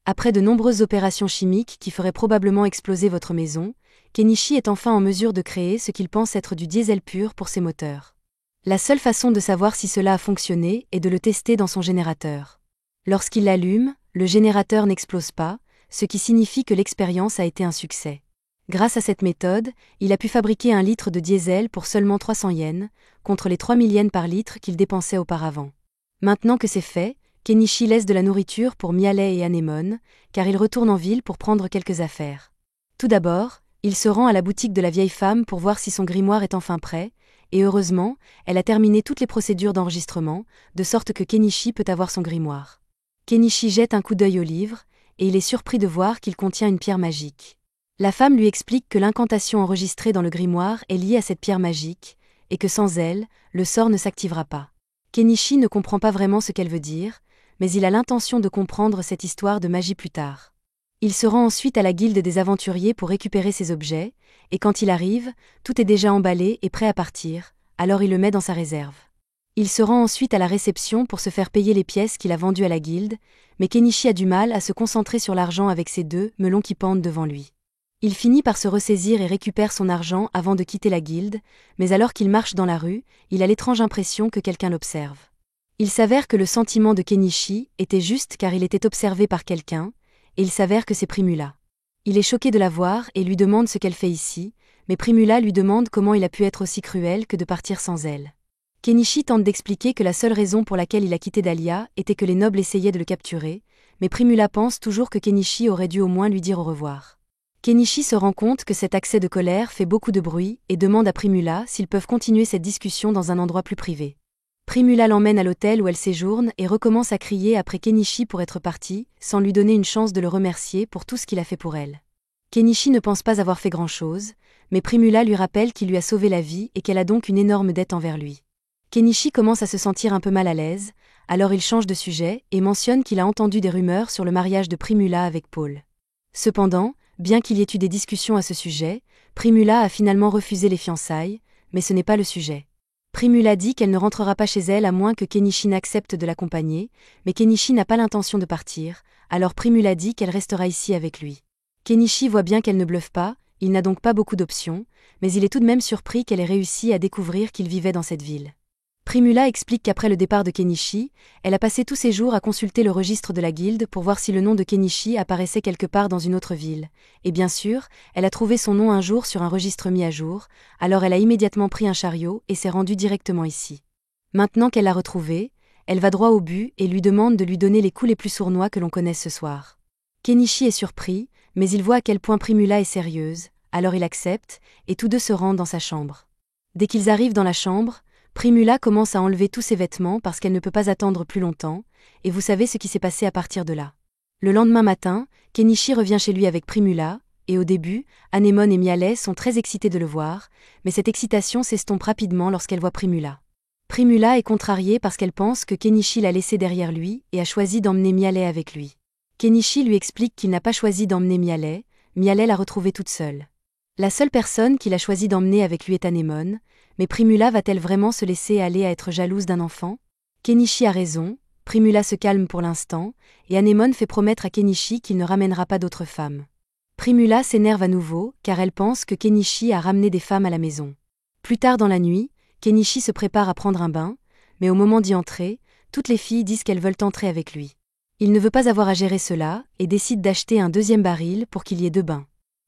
Après de nombreuses opérations chimiques qui feraient probablement exploser votre maison, Kenichi est enfin en mesure de créer ce qu'il pense être du diesel pur pour ses moteurs. La seule façon de savoir si cela a fonctionné est de le tester dans son générateur. Lorsqu'il l'allume, le générateur n'explose pas, ce qui signifie que l'expérience a été un succès. Grâce à cette méthode, il a pu fabriquer 1 litre de diesel pour seulement 300 yens, contre les 3000 yens par litre qu'il dépensait auparavant. Maintenant que c'est fait, Kenichi laisse de la nourriture pour Mialet et Anémone, car il retourne en ville pour prendre quelques affaires. Tout d'abord, il se rend à la boutique de la vieille femme pour voir si son grimoire est enfin prêt, et heureusement, elle a terminé toutes les procédures d'enregistrement, de sorte que Kenichi peut avoir son grimoire. Kenichi jette un coup d'œil au livre, et il est surpris de voir qu'il contient une pierre magique. La femme lui explique que l'incantation enregistrée dans le grimoire est liée à cette pierre magique, et que sans elle, le sort ne s'activera pas. Kenichi ne comprend pas vraiment ce qu'elle veut dire, mais il a l'intention de comprendre cette histoire de magie plus tard. Il se rend ensuite à la guilde des aventuriers pour récupérer ses objets, et quand il arrive, tout est déjà emballé et prêt à partir, alors il le met dans sa réserve. Il se rend ensuite à la réception pour se faire payer les pièces qu'il a vendues à la guilde, mais Kenichi a du mal à se concentrer sur l'argent avec ses 2 melons qui pendent devant lui. Il finit par se ressaisir et récupère son argent avant de quitter la guilde, mais alors qu'il marche dans la rue, il a l'étrange impression que quelqu'un l'observe. Il s'avère que le sentiment de Kenichi était juste car il était observé par quelqu'un, et il s'avère que c'est Primula. Il est choqué de la voir et lui demande ce qu'elle fait ici, mais Primula lui demande comment il a pu être aussi cruel que de partir sans elle. Kenichi tente d'expliquer que la seule raison pour laquelle il a quitté Dahlia était que les nobles essayaient de le capturer, mais Primula pense toujours que Kenichi aurait dû au moins lui dire au revoir. Kenichi se rend compte que cet accès de colère fait beaucoup de bruit et demande à Primula s'ils peuvent continuer cette discussion dans un endroit plus privé. Primula l'emmène à l'hôtel où elle séjourne et recommence à crier après Kenichi pour être parti, sans lui donner une chance de le remercier pour tout ce qu'il a fait pour elle. Kenichi ne pense pas avoir fait grand-chose, mais Primula lui rappelle qu'il lui a sauvé la vie et qu'elle a donc une énorme dette envers lui. Kenichi commence à se sentir un peu mal à l'aise, alors il change de sujet et mentionne qu'il a entendu des rumeurs sur le mariage de Primula avec Paul. Cependant, bien qu'il y ait eu des discussions à ce sujet, Primula a finalement refusé les fiançailles, mais ce n'est pas le sujet. Primula dit qu'elle ne rentrera pas chez elle à moins que Kenichi n'accepte de l'accompagner, mais Kenichi n'a pas l'intention de partir, alors Primula dit qu'elle restera ici avec lui. Kenichi voit bien qu'elle ne bluffe pas, il n'a donc pas beaucoup d'options, mais il est tout de même surpris qu'elle ait réussi à découvrir qu'il vivait dans cette ville. Primula explique qu'après le départ de Kenichi, elle a passé tous ses jours à consulter le registre de la guilde pour voir si le nom de Kenichi apparaissait quelque part dans une autre ville, et bien sûr, elle a trouvé son nom un jour sur un registre mis à jour, alors elle a immédiatement pris un chariot et s'est rendue directement ici. Maintenant qu'elle l'a retrouvé, elle va droit au but et lui demande de lui donner les coups les plus sournois que l'on connaisse ce soir. Kenichi est surpris, mais il voit à quel point Primula est sérieuse, alors il accepte, et tous deux se rendent dans sa chambre. Dès qu'ils arrivent dans la chambre, Primula commence à enlever tous ses vêtements parce qu'elle ne peut pas attendre plus longtemps, et vous savez ce qui s'est passé à partir de là. Le lendemain matin, Kenichi revient chez lui avec Primula, et au début, Anemone et Mialet sont très excités de le voir, mais cette excitation s'estompe rapidement lorsqu'elle voit Primula. Primula est contrariée parce qu'elle pense que Kenichi l'a laissé derrière lui et a choisi d'emmener Mialet avec lui. Kenichi lui explique qu'il n'a pas choisi d'emmener Mialet, Mialet l'a retrouvée toute seule. La seule personne qu'il a choisi d'emmener avec lui est Anemone, mais Primula va-t-elle vraiment se laisser aller à être jalouse d'un enfant? Kenichi a raison, Primula se calme pour l'instant, et Anemone fait promettre à Kenichi qu'il ne ramènera pas d'autres femmes. Primula s'énerve à nouveau, car elle pense que Kenichi a ramené des femmes à la maison. Plus tard dans la nuit, Kenichi se prépare à prendre un bain, mais au moment d'y entrer, toutes les filles disent qu'elles veulent entrer avec lui. Il ne veut pas avoir à gérer cela, et décide d'acheter un deuxième baril pour qu'il y ait 2 bains.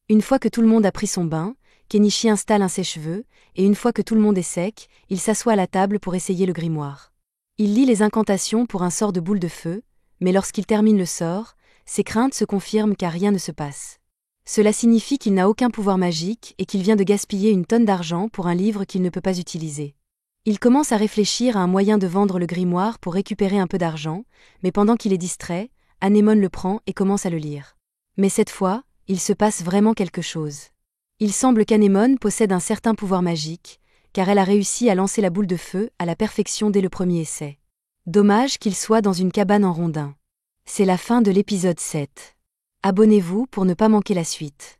Une fois que tout le monde a pris son bain, Kenichi installe un sèche-cheveux, et une fois que tout le monde est sec, il s'assoit à la table pour essayer le grimoire. Il lit les incantations pour un sort de boule de feu, mais lorsqu'il termine le sort, ses craintes se confirment car rien ne se passe. Cela signifie qu'il n'a aucun pouvoir magique et qu'il vient de gaspiller une tonne d'argent pour un livre qu'il ne peut pas utiliser. Il commence à réfléchir à un moyen de vendre le grimoire pour récupérer un peu d'argent, mais pendant qu'il est distrait, Anemone le prend et commence à le lire. Mais cette fois, il se passe vraiment quelque chose. Il semble qu'Anemone possède un certain pouvoir magique, car elle a réussi à lancer la boule de feu à la perfection dès le premier essai. Dommage qu'il soit dans une cabane en rondin. C'est la fin de l'épisode 7. Abonnez-vous pour ne pas manquer la suite.